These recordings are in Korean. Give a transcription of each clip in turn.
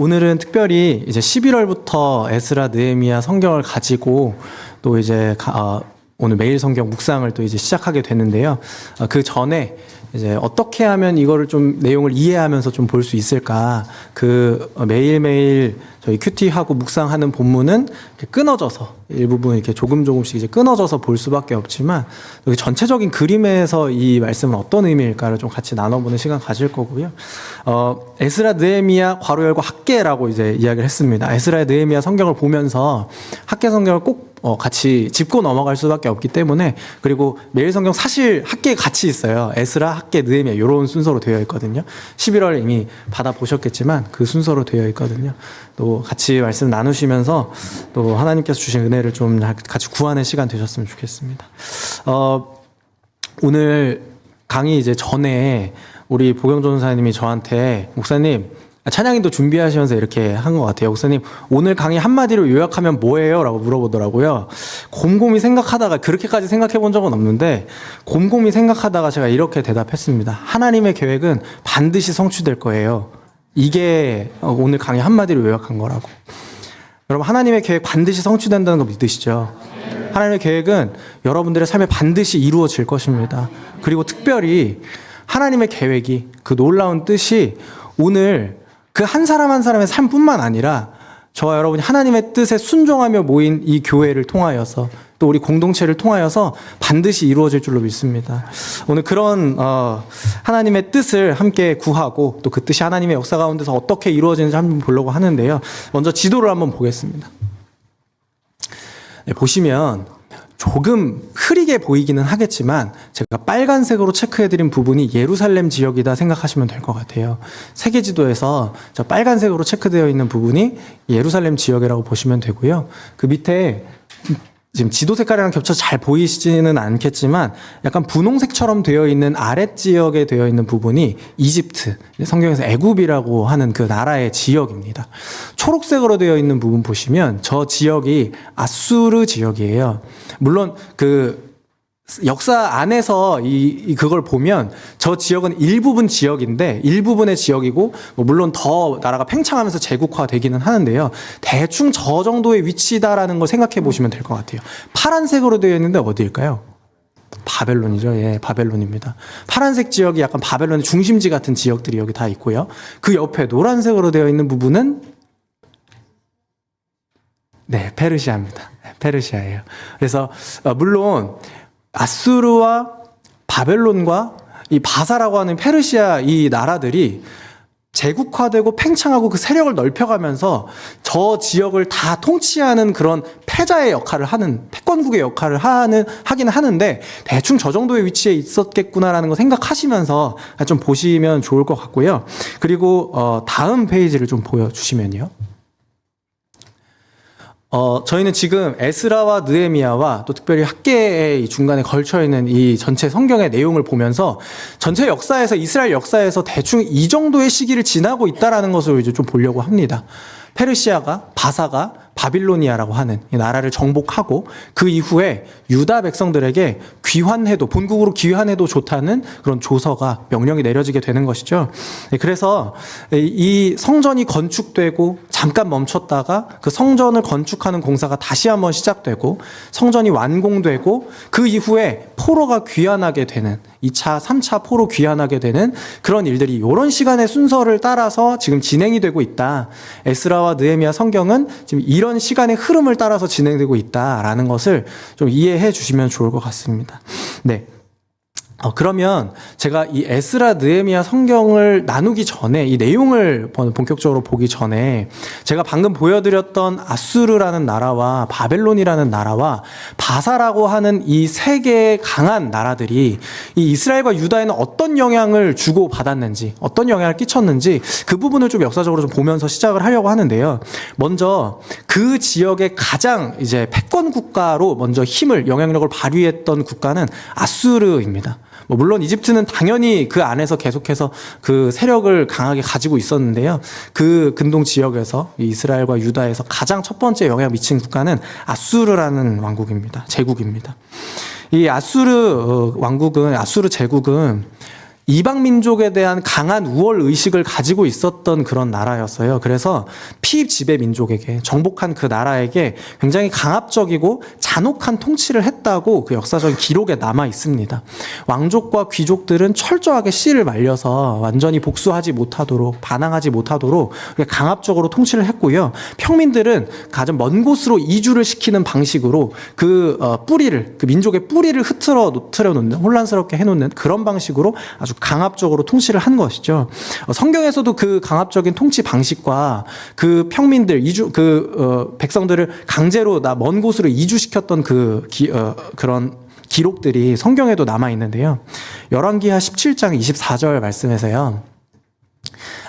오늘은 특별히 이제 11월부터 에스라 느헤미야 성경을 가지고 또 이제 오늘 매일 성경 묵상을 또 이제 시작하게 되는데요. 그 전에 이제 어떻게 하면 이거를 좀 내용을 이해하면서 좀 볼 수 있을까? 그 매일매일 저희 큐티하고 묵상하는 본문은 이렇게 끊어져서 일부분 이렇게 조금씩 이제 끊어져서 볼 수밖에 없지만 여기 전체적인 그림에서 이 말씀은 어떤 의미일까를 좀 같이 나눠보는 시간 가질 거고요. 에스라 느헤미야 괄호 열고 학개라고 이제 이야기를 했습니다. 에스라 느헤미야 성경을 보면서 학개 성경을 꼭 같이 짚고 넘어갈 수밖에 없기 때문에, 그리고 매일 성경 사실 학계에 같이 있어요. 에스라, 학계, 느헤미야 이런 순서로 되어 있거든요. 11월 이미 받아보셨겠지만 그 순서로 되어 있거든요. 또 같이 말씀 나누시면서 또 하나님께서 주신 은혜를 좀 같이 구하는 시간 되셨으면 좋겠습니다. 오늘 강의 이제 전에 우리 보경 전사님이 저한테 목사님 찬양인도 준비하시면서 이렇게 한 것 같아요. 목사님 오늘 강의 한마디로 요약하면 뭐예요? 라고 물어보더라고요. 곰곰이 생각하다가, 그렇게까지 생각해 본 적은 없는데 곰곰이 생각하다가 제가 이렇게 대답했습니다. 하나님의 계획은 반드시 성취될 거예요. 이게 오늘 강의 한마디로 요약한 거라고. 여러분, 하나님의 계획 반드시 성취된다는 거 믿으시죠? 하나님의 계획은 여러분들의 삶에 반드시 이루어질 것입니다. 그리고 특별히 하나님의 계획이, 그 놀라운 뜻이 오늘 그 한 사람 한 사람의 삶뿐만 아니라 저와 여러분이 하나님의 뜻에 순종하며 모인 이 교회를 통하여서, 또 우리 공동체를 통하여서 반드시 이루어질 줄로 믿습니다. 오늘 그런 하나님의 뜻을 함께 구하고 또 그 뜻이 하나님의 역사 가운데서 어떻게 이루어지는지 한번 보려고 하는데요. 먼저 지도를 한번 보겠습니다. 네, 보시면 조금 흐리게 보이기는 하겠지만 제가 빨간색으로 체크해드린 부분이 예루살렘 지역이다 생각하시면 될 것 같아요. 세계지도에서 저 빨간색으로 체크되어 있는 부분이 예루살렘 지역이라고 보시면 되고요. 그 밑에 지금 지도 색깔이랑 겹쳐서 잘 보이시지는 않겠지만 약간 분홍색처럼 되어 있는 아랫 지역에 되어 있는 부분이 이집트, 성경에서 애굽이라고 하는 그 나라의 지역입니다. 초록색으로 되어 있는 부분 보시면 저 지역이 아수르 지역이에요. 물론 그 역사 안에서 그걸 보면 저 지역은 일부분 지역인데, 일부분의 지역이고, 물론 더 나라가 팽창하면서 제국화되기는 하는데요. 대충 저 정도의 위치다라는 걸 생각해 보시면 될 것 같아요. 파란색으로 되어 있는데 어디일까요? 바벨론이죠. 예, 바벨론입니다. 파란색 지역이 약간 바벨론의 중심지 같은 지역들이 여기 다 있고요. 그 옆에 노란색으로 되어 있는 부분은 네, 페르시아입니다. 페르시아예요. 그래서 물론 아수르와 바벨론과 이 바사라고 하는 페르시아 이 나라들이 제국화되고 팽창하고 그 세력을 넓혀가면서 저 지역을 다 통치하는 그런 패자의 역할을 하는, 패권국의 역할을 하긴 하는데 대충 저 정도의 위치에 있었겠구나라는 거 생각하시면서 좀 보시면 좋을 것 같고요. 그리고 다음 페이지를 좀 보여주시면요. 저희는 지금 에스라와 느헤미야와 또 특별히 학개의 이 중간에 걸쳐있는 이 전체 성경의 내용을 보면서 전체 역사에서, 이스라엘 역사에서 대충 이 정도의 시기를 지나고 있다라는 것을 이제 좀 보려고 합니다. 페르시아가, 바사가 바빌로니아라고 하는 이 나라를 정복하고 그 이후에 유다 백성들에게 귀환해도, 본국으로 귀환해도 좋다는 그런 조서가, 명령이 내려지게 되는 것이죠. 그래서 이 성전이 건축되고 잠깐 멈췄다가 그 성전을 건축하는 공사가 다시 한번 시작되고 성전이 완공되고 그 이후에 포로가 귀환하게 되는, 2차, 3차 포로 귀환하게 되는 그런 일들이 이런 시간의 순서를 따라서 지금 진행이 되고 있다. 에스라와 느헤미야 성경은 지금 이런 시간의 흐름을 따라서 진행되고 있다라는 것을 좀 이해해 주시면 좋을 것 같습니다. 네. 그러면 제가 이 에스라 느헤미야 성경을 나누기 전에, 이 내용을 본격적으로 보기 전에 제가 방금 보여드렸던 아수르라는 나라와 바벨론이라는 나라와 바사라고 하는 이 세 개의 강한 나라들이 이 이스라엘과 유다에는 어떤 영향을 주고 받았는지, 어떤 영향을 끼쳤는지 그 부분을 좀 역사적으로 좀 보면서 시작을 하려고 하는데요. 먼저 그 지역의 가장 이제 패권 국가로 먼저 힘을, 영향력을 발휘했던 국가는 아수르입니다. 물론 이집트는 당연히 그 안에서 계속해서 그 세력을 강하게 가지고 있었는데요. 그 근동 지역에서 이스라엘과 유다에서 가장 첫 번째 영향을 미친 국가는 아수르라는 왕국입니다. 제국입니다. 이 아수르 왕국은, 아수르 제국은 이방 민족에 대한 강한 우월 의식을 가지고 있었던 그런 나라였어요. 그래서 피지배 민족에게, 정복한 그 나라에게 굉장히 강압적이고 잔혹한 통치를 했다고 그 역사적인 기록에 남아 있습니다. 왕족과 귀족들은 철저하게 씨를 말려서 완전히 복수하지 못하도록, 반항하지 못하도록 강압적으로 통치를 했고요. 평민들은 가장 먼 곳으로 이주를 시키는 방식으로 그 민족의 뿌리를 흐트러 놓는, 혼란스럽게 해놓는 그런 방식으로 아주 강압적으로 통치를 한 것이죠. 성경에서도 그 강압적인 통치 방식과 그 평민들, 백성들을 강제로 먼 곳으로 이주시켰던 그런 기록들이 성경에도 남아 있는데요. 열왕기하 17장 24절 말씀에서요.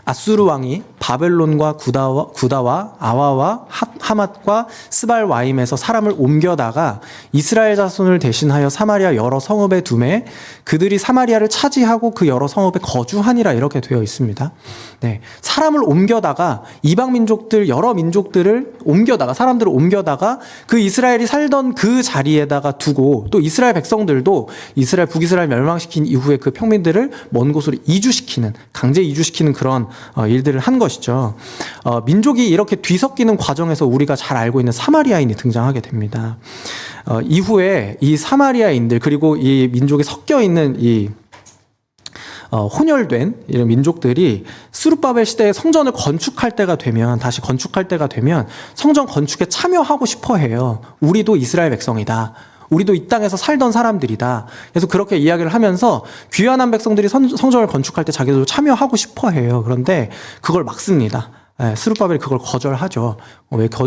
아수르 왕이 바벨론과 구다와 아와와 하맛과 스발와임에서 사람을 옮겨다가 이스라엘 자손을 대신하여 사마리아 여러 성읍에 두매 그들이 사마리아를 차지하고 그 여러 성읍에 거주하니라 이렇게 되어 있습니다. 네, 사람을 옮겨다가 이방 민족들 여러 민족들을 사람들을 옮겨다가 그 이스라엘이 살던 그 자리에다가 두고 또 이스라엘 백성들도 북이스라엘 멸망시킨 이후에 그 평민들을 먼 곳으로 강제 이주시키는 그런 일들을 한 것이죠. 민족이 이렇게 뒤섞이는 과정에서 우리가 잘 알고 있는 사마리아인이 등장하게 됩니다. 이후에 이 사마리아인들 그리고 이 민족이 섞여 있는 이 혼혈된 이런 민족들이 스룹바벨 시대에 성전을 다시 건축할 때가 되면 성전 건축에 참여하고 싶어 해요. 우리도 이스라엘 백성이다. 우리도 이 땅에서 살던 사람들이다. 그래서 그렇게 이야기를 하면서 귀환한 백성들이 성전을 건축할 때 자기들도 참여하고 싶어 해요. 그런데 그걸 막습니다. 스룹바벨이 그걸 거절하죠.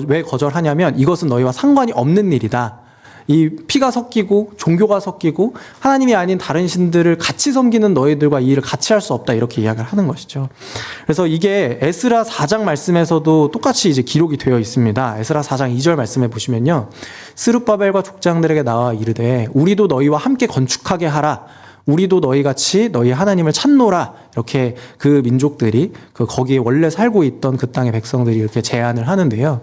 왜 거절하냐면 이것은 너희와 상관이 없는 일이다. 이 피가 섞이고 종교가 섞이고 하나님이 아닌 다른 신들을 같이 섬기는 너희들과 이 일을 같이 할 수 없다 이렇게 이야기를 하는 것이죠. 그래서 이게 에스라 4장 말씀에서도 똑같이 이제 기록이 되어 있습니다. 에스라 4장 2절 말씀에 보시면요. 스룹바벨과 족장들에게 나와 이르되 우리도 너희와 함께 건축하게 하라. 우리도 너희같이 너희 하나님을 찾노라. 이렇게 그 민족들이 거기에 원래 살고 있던 그 땅의 백성들이 이렇게 제안을 하는데요.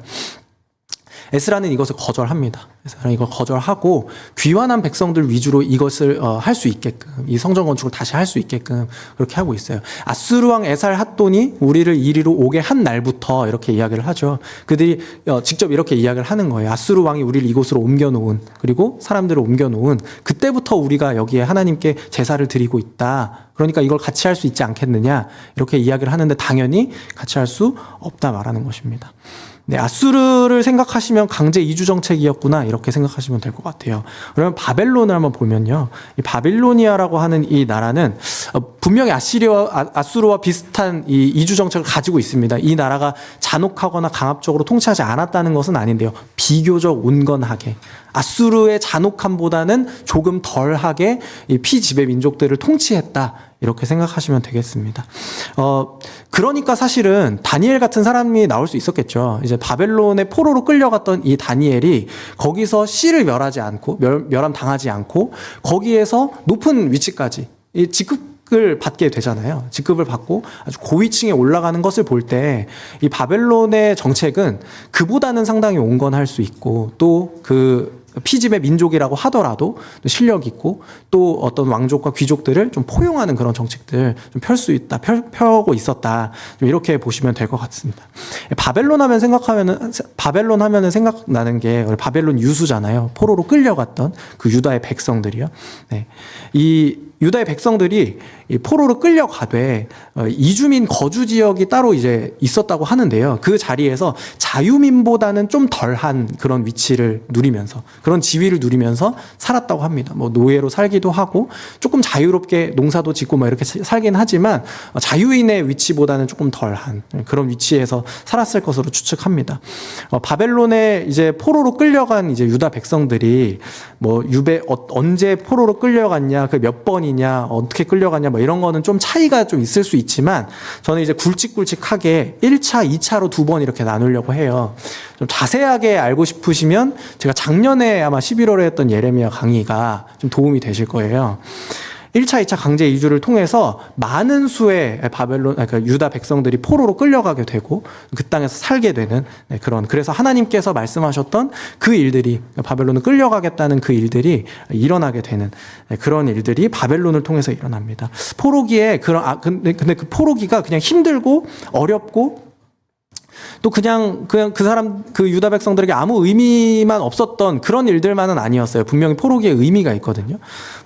에스라는 이것을 거절합니다. 에스라는 이걸 거절하고 귀환한 백성들 위주로 이것을 할 수 있게끔 이 성전 건축을 다시 할 수 있게끔 그렇게 하고 있어요. 아수르 왕 에살핫돈이 우리를 이리로 오게 한 날부터 이렇게 이야기를 하죠. 그들이 직접 이렇게 이야기를 하는 거예요. 아수르 왕이 우리를 이곳으로 옮겨놓은 그리고 사람들을 옮겨놓은 그때부터 우리가 여기에 하나님께 제사를 드리고 있다. 그러니까 이걸 같이 할 수 있지 않겠느냐 이렇게 이야기를 하는데 당연히 같이 할 수 없다 말하는 것입니다. 네, 아수르를 생각하시면 강제 이주 정책이었구나 이렇게 생각하시면 될 것 같아요. 그러면 바벨론을 한번 보면요, 이 바빌로니아라고 하는 이 나라는 분명히 아수르와 비슷한 이 이주 정책을 가지고 있습니다. 이 나라가 잔혹하거나 강압적으로 통치하지 않았다는 것은 아닌데요, 비교적 온건하게 아수르의 잔혹함보다는 조금 덜하게 이 피지배 민족들을 통치했다. 이렇게 생각하시면 되겠습니다. 그러니까 사실은 다니엘 같은 사람이 나올 수 있었겠죠. 이제 바벨론의 포로로 끌려갔던 이 다니엘이 거기서 씨를 멸함 당하지 않고 거기에서 높은 위치까지 이 직급을 받게 되잖아요. 직급을 받고 아주 고위층에 올라가는 것을 볼 때 이 바벨론의 정책은 그보다는 상당히 온건할 수 있고 또 피지배 민족이라고 하더라도 실력 있고 또 어떤 왕족과 귀족들을 좀 포용하는 그런 정책들 좀 펴고 있었다. 좀 이렇게 보시면 될 것 같습니다. 바벨론 하면은 생각나는 게 바벨론 유수잖아요. 포로로 끌려갔던 그 유다의 백성들이요. 네. 이 유다의 백성들이 포로로 끌려가되 이주민 거주 지역이 따로 이제 있었다고 하는데요. 그 자리에서 자유민보다는 좀 덜한 그런 위치를 누리면서 그런 지위를 누리면서 살았다고 합니다. 뭐 노예로 살기도 하고 조금 자유롭게 농사도 짓고 뭐 이렇게 살긴 하지만 자유인의 위치보다는 조금 덜한 그런 위치에서 살았을 것으로 추측합니다. 바벨론에 이제 포로로 끌려간 이제 유다 백성들이 뭐 언제 포로로 끌려갔냐, 그 몇 번이냐, 어떻게 끌려갔냐, 뭐 이런 거는 좀 차이가 좀 있을 수 있지만 저는 이제 굵직굵직하게 1차, 2차로 2번 이렇게 나누려고 해요. 좀 자세하게 알고 싶으시면 제가 작년에 아마 11월에 했던 예레미야 강의가 좀 도움이 되실 거예요. 1차, 2차 강제 이주를 통해서 많은 수의 그러니까 유다 백성들이 포로로 끌려가게 되고 그 땅에서 살게 되는 그래서 하나님께서 말씀하셨던 그 일들이, 바벨론을 끌려가겠다는 그 일들이 일어나게 되는 그런 일들이 바벨론을 통해서 일어납니다. 포로기에 근데 그 포로기가 그냥 힘들고 어렵고 또 그냥 그 유다 백성들에게 아무 의미만 없었던 그런 일들만은 아니었어요. 분명히 포로기에 의미가 있거든요.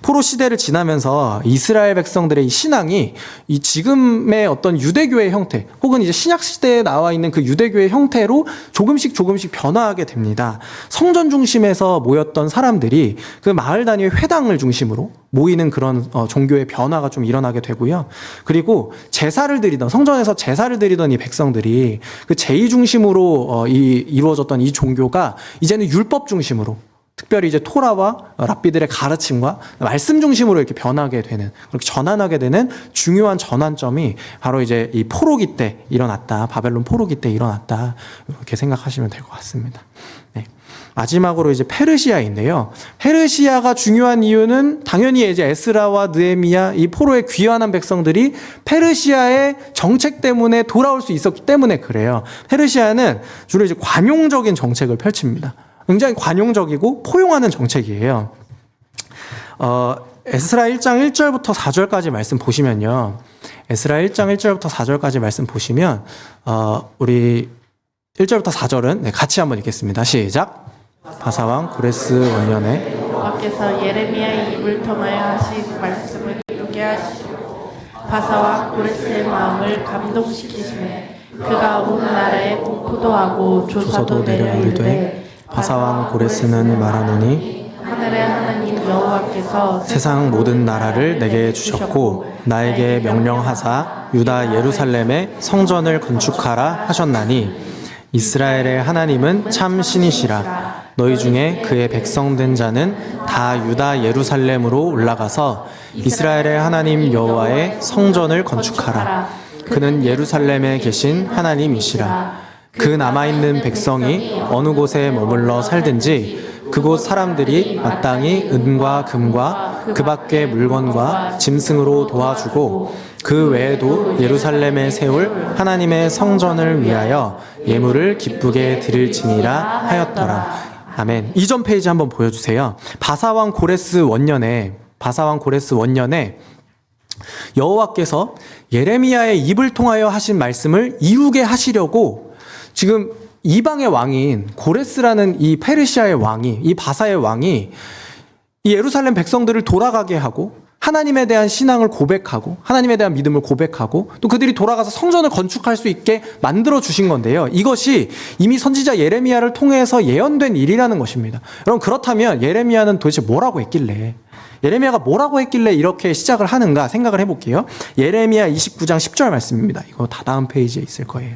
포로 시대를 지나면서 이스라엘 백성들의 이 신앙이 이 지금의 어떤 유대교의 형태, 혹은 이제 신약 시대에 나와 있는 그 유대교의 형태로 조금씩 변화하게 됩니다. 성전 중심에서 모였던 사람들이 그 마을 단위의 회당을 중심으로 모이는 그런 종교의 변화가 좀 일어나게 되고요. 그리고 성전에서 제사를 드리던 이 백성들이 그 제의 중심으로 이루어졌던 이 종교가 이제는 율법 중심으로, 특별히 이제 토라와 랍비들의 가르침과 말씀 중심으로 이렇게 변하게 되는, 그렇게 전환하게 되는 중요한 전환점이 바로 이제 이 포로기 때 일어났다. 바벨론 포로기 때 일어났다. 이렇게 생각하시면 될 것 같습니다. 네. 마지막으로 이제 페르시아인데요. 페르시아가 중요한 이유는 당연히 이제 에스라와 느헤미야, 이 포로에 귀환한 백성들이 페르시아의 정책 때문에 돌아올 수 있었기 때문에 그래요. 페르시아는 주로 이제 관용적인 정책을 펼칩니다. 굉장히 관용적이고 포용하는 정책이에요. 에스라 1장 1절부터 4절까지 말씀 보시면요. 에스라 1장 1절부터 4절까지 말씀 보시면 우리 1절부터 4절은 같이 한번 읽겠습니다. 시작. 바사왕 고레스 원년에 여호와께서 예레미야의 입을 통하여 하신 말씀을 이루게 하시고 바사왕 고레스의 마음을 감동시키시매 그가 온 나라에 공포도 하고 조사도 내려 이르되 바사왕 고레스는 말하노니 하늘의 하나님 여호와께서 세상 모든 나라를 내게 주셨고 나에게 명령하사 유다 예루살렘에 성전을 건축하라 하셨나니 이스라엘의 하나님은 참 신이시라. 너희 중에 그의 백성된 자는 다 유다 예루살렘으로 올라가서 이스라엘의 하나님 여호와의 성전을 건축하라. 그는 예루살렘에 계신 하나님이시라. 그 남아있는 백성이 어느 곳에 머물러 살든지 그곳 사람들이 마땅히 은과 금과 그 밖의 물건과 짐승으로 도와주고 그 외에도 예루살렘에 세울 하나님의 성전을 위하여 예물을 기쁘게 드릴지니라 하였더라. 아멘. 이전 페이지 한번 보여주세요. 바사왕 고레스 원년에 여호와께서 예레미야의 입을 통하여 하신 말씀을 이루게 하시려고 지금 이방의 왕인 고레스라는 이 페르시아의 왕이, 이 바사의 왕이 이 예루살렘 백성들을 돌아가게 하고 하나님에 대한 신앙을 고백하고 하나님에 대한 믿음을 고백하고 또 그들이 돌아가서 성전을 건축할 수 있게 만들어 주신 건데요. 이것이 이미 선지자 예레미야를 통해서 예언된 일이라는 것입니다. 여러분, 그렇다면 예레미야는 도대체 뭐라고 했길래 이렇게 시작을 하는가 생각을 해볼게요. 예레미야 29장 10절 말씀입니다. 이거 다 다음 페이지에 있을 거예요.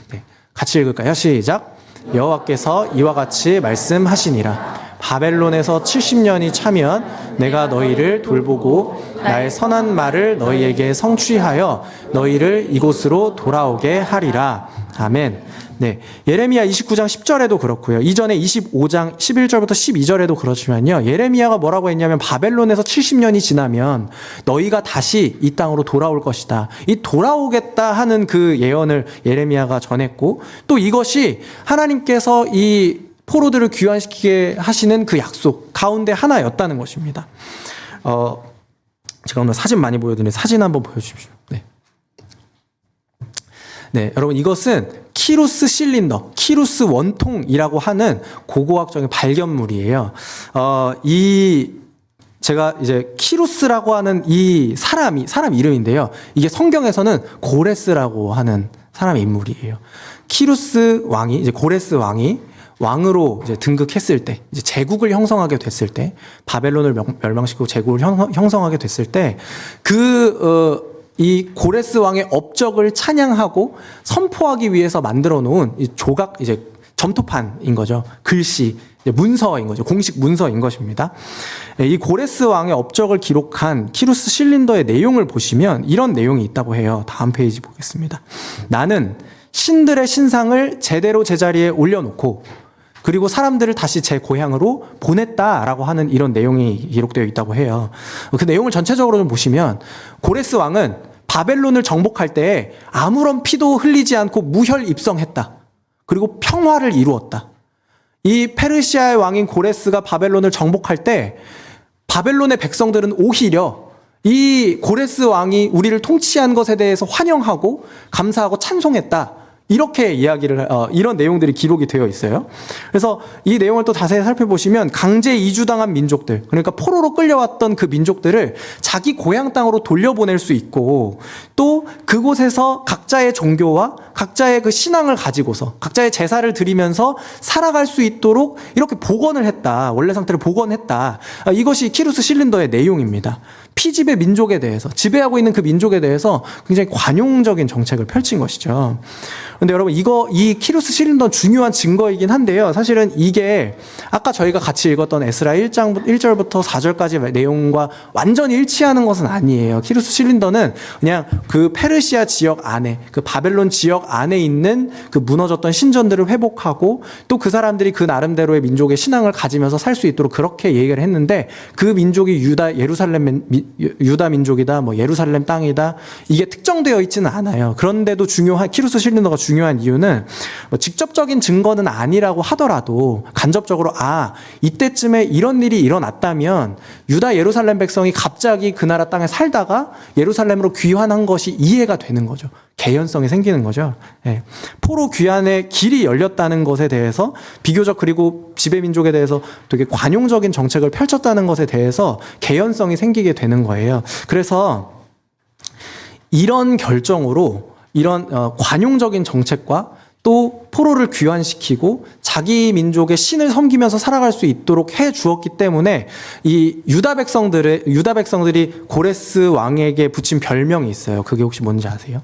네, 같이 읽을까요? 시작. 여호와께서 이와 같이 말씀하시니라. 바벨론에서 70년이 차면 내가 너희를 돌보고 나의 선한 말을 너희에게 성취하여 너희를 이곳으로 돌아오게 하리라. 아멘. 네, 예레미야 29장 10절에도 그렇고요. 이전에 25장 11절부터 12절에도 그렇지만요. 예레미야가 뭐라고 했냐면 바벨론에서 70년이 지나면 너희가 다시 이 땅으로 돌아올 것이다. 이 돌아오겠다 하는 그 예언을 예레미야가 전했고 또 이것이 하나님께서 이 포로들을 귀환시키게 하시는 그 약속 가운데 하나였다는 것입니다. 제가 오늘 사진 많이 보여드리는데 사진 한번 보여주십시오. 네, 여러분 이것은 키루스 실린더, 키루스 원통이라고 하는 고고학적인 발견물이에요. 제가 이제 키루스라고 하는 이 사람 이름인데요. 이게 성경에서는 고레스라고 하는 사람의 인물이에요. 키루스 왕이 이제 고레스 왕으로 이제 등극했을 때, 이제 제국을 형성하게 됐을 때, 바벨론을 멸망시키고 제국을 형성하게 됐을 때, 이 고레스 왕의 업적을 찬양하고 선포하기 위해서 만들어 놓은 이 조각, 이제 점토판인 거죠. 글씨, 문서인 거죠. 공식 문서인 것입니다. 이 고레스 왕의 업적을 기록한 키루스 실린더의 내용을 보시면 이런 내용이 있다고 해요. 다음 페이지 보겠습니다. 나는 신들의 신상을 제대로 제자리에 올려놓고 그리고 사람들을 다시 제 고향으로 보냈다라고 하는 이런 내용이 기록되어 있다고 해요. 그 내용을 전체적으로 좀 보시면 고레스 왕은 바벨론을 정복할 때에 아무런 피도 흘리지 않고 무혈입성했다. 그리고 평화를 이루었다. 이 페르시아의 왕인 고레스가 바벨론을 정복할 때 바벨론의 백성들은 오히려 이 고레스 왕이 우리를 통치한 것에 대해서 환영하고 감사하고 찬송했다. 이렇게 이런 내용들이 기록이 되어 있어요. 그래서 이 내용을 또 자세히 살펴보시면 강제 이주당한 민족들, 그러니까 포로로 끌려왔던 그 민족들을 자기 고향 땅으로 돌려보낼 수 있고, 또 그곳에서 각자의 종교와 각자의 그 신앙을 가지고서 각자의 제사를 드리면서 살아갈 수 있도록 이렇게 복원을 했다. 원래 상태를 복원했다. 이것이 키루스 실린더의 내용입니다. 피지배 민족에 대해서, 지배하고 있는 그 민족에 대해서 굉장히 관용적인 정책을 펼친 것이죠. 근데 여러분, 이 키루스 실린더는 중요한 증거이긴 한데요. 사실은 이게 아까 저희가 같이 읽었던 에스라 1절부터 4절까지 내용과 완전히 일치하는 것은 아니에요. 키루스 실린더는 그냥 그 페르시아 지역 안에, 그 바벨론 지역 안에 있는 그 무너졌던 신전들을 회복하고, 또 그 사람들이 그 나름대로의 민족의 신앙을 가지면서 살 수 있도록 그렇게 얘기를 했는데, 그 민족이 유다 민족이다, 뭐 예루살렘 땅이다, 이게 특정되어 있지는 않아요. 그런데도 키루스 실린더가 중요한 이유는 뭐 직접적인 증거는 아니라고 하더라도 간접적으로 이때쯤에 이런 일이 일어났다면 유다 예루살렘 백성이 갑자기 그 나라 땅에 살다가 예루살렘으로 귀환한 것이 이해가 되는 거죠. 개연성이 생기는 거죠. 예. 포로 귀환의 길이 열렸다는 것에 대해서 비교적, 그리고 지배민족에 대해서 되게 관용적인 정책을 펼쳤다는 것에 대해서 개연성이 생기게 되는 거예요. 그래서 이런 결정으로 이런 관용적인 정책과 또 포로를 귀환시키고 자기 민족의 신을 섬기면서 살아갈 수 있도록 해 주었기 때문에 이 유다 백성들이 고레스 왕에게 붙인 별명이 있어요. 그게 혹시 뭔지 아세요?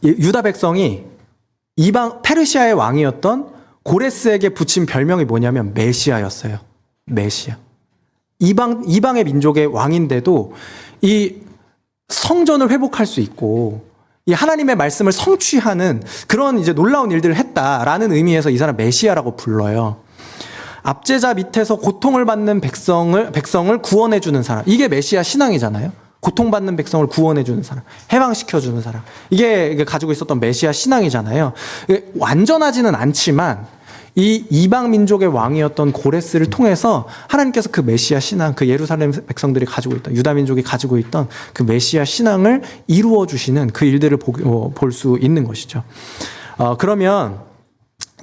유다 백성이 페르시아의 왕이었던 고레스에게 붙인 별명이 뭐냐면 메시아였어요. 메시아. 이방의 민족의 왕인데도 이 성전을 회복할 수 있고 이 하나님의 말씀을 성취하는 그런 이제 놀라운 일들을 했다라는 의미에서 이 사람 메시아라고 불러요. 압제자 밑에서 고통을 받는 백성을 구원해주는 사람. 이게 메시아 신앙이잖아요. 고통받는 백성을 구원해주는 사람, 해방시켜주는 사람. 이게 가지고 있었던 메시아 신앙이잖아요. 완전하지는 않지만 이 이방 민족의 왕이었던 고레스를 통해서 하나님께서 그 메시아 신앙, 그 예루살렘 백성들이 가지고 있던, 유다 민족이 가지고 있던 그 메시아 신앙을 이루어 주시는 그 일들을 볼 수 있는 것이죠. 그러면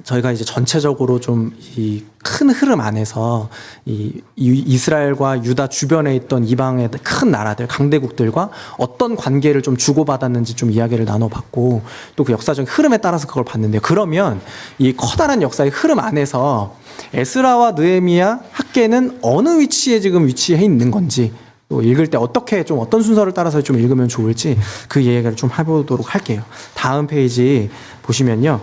저희가 이제 전체적으로 좀 이 큰 흐름 안에서 이 이스라엘과 유다 주변에 있던 이방의 큰 나라들, 강대국들과 어떤 관계를 좀 주고받았는지 좀 이야기를 나눠봤고, 또 그 역사적 흐름에 따라서 그걸 봤는데요. 그러면 이 커다란 역사의 흐름 안에서 에스라와 느헤미야 학계는 어느 위치에 지금 위치해 있는 건지, 또 읽을 때 어떤 순서를 따라서 좀 읽으면 좋을지 그 이야기를 좀 해보도록 할게요. 다음 페이지 보시면요.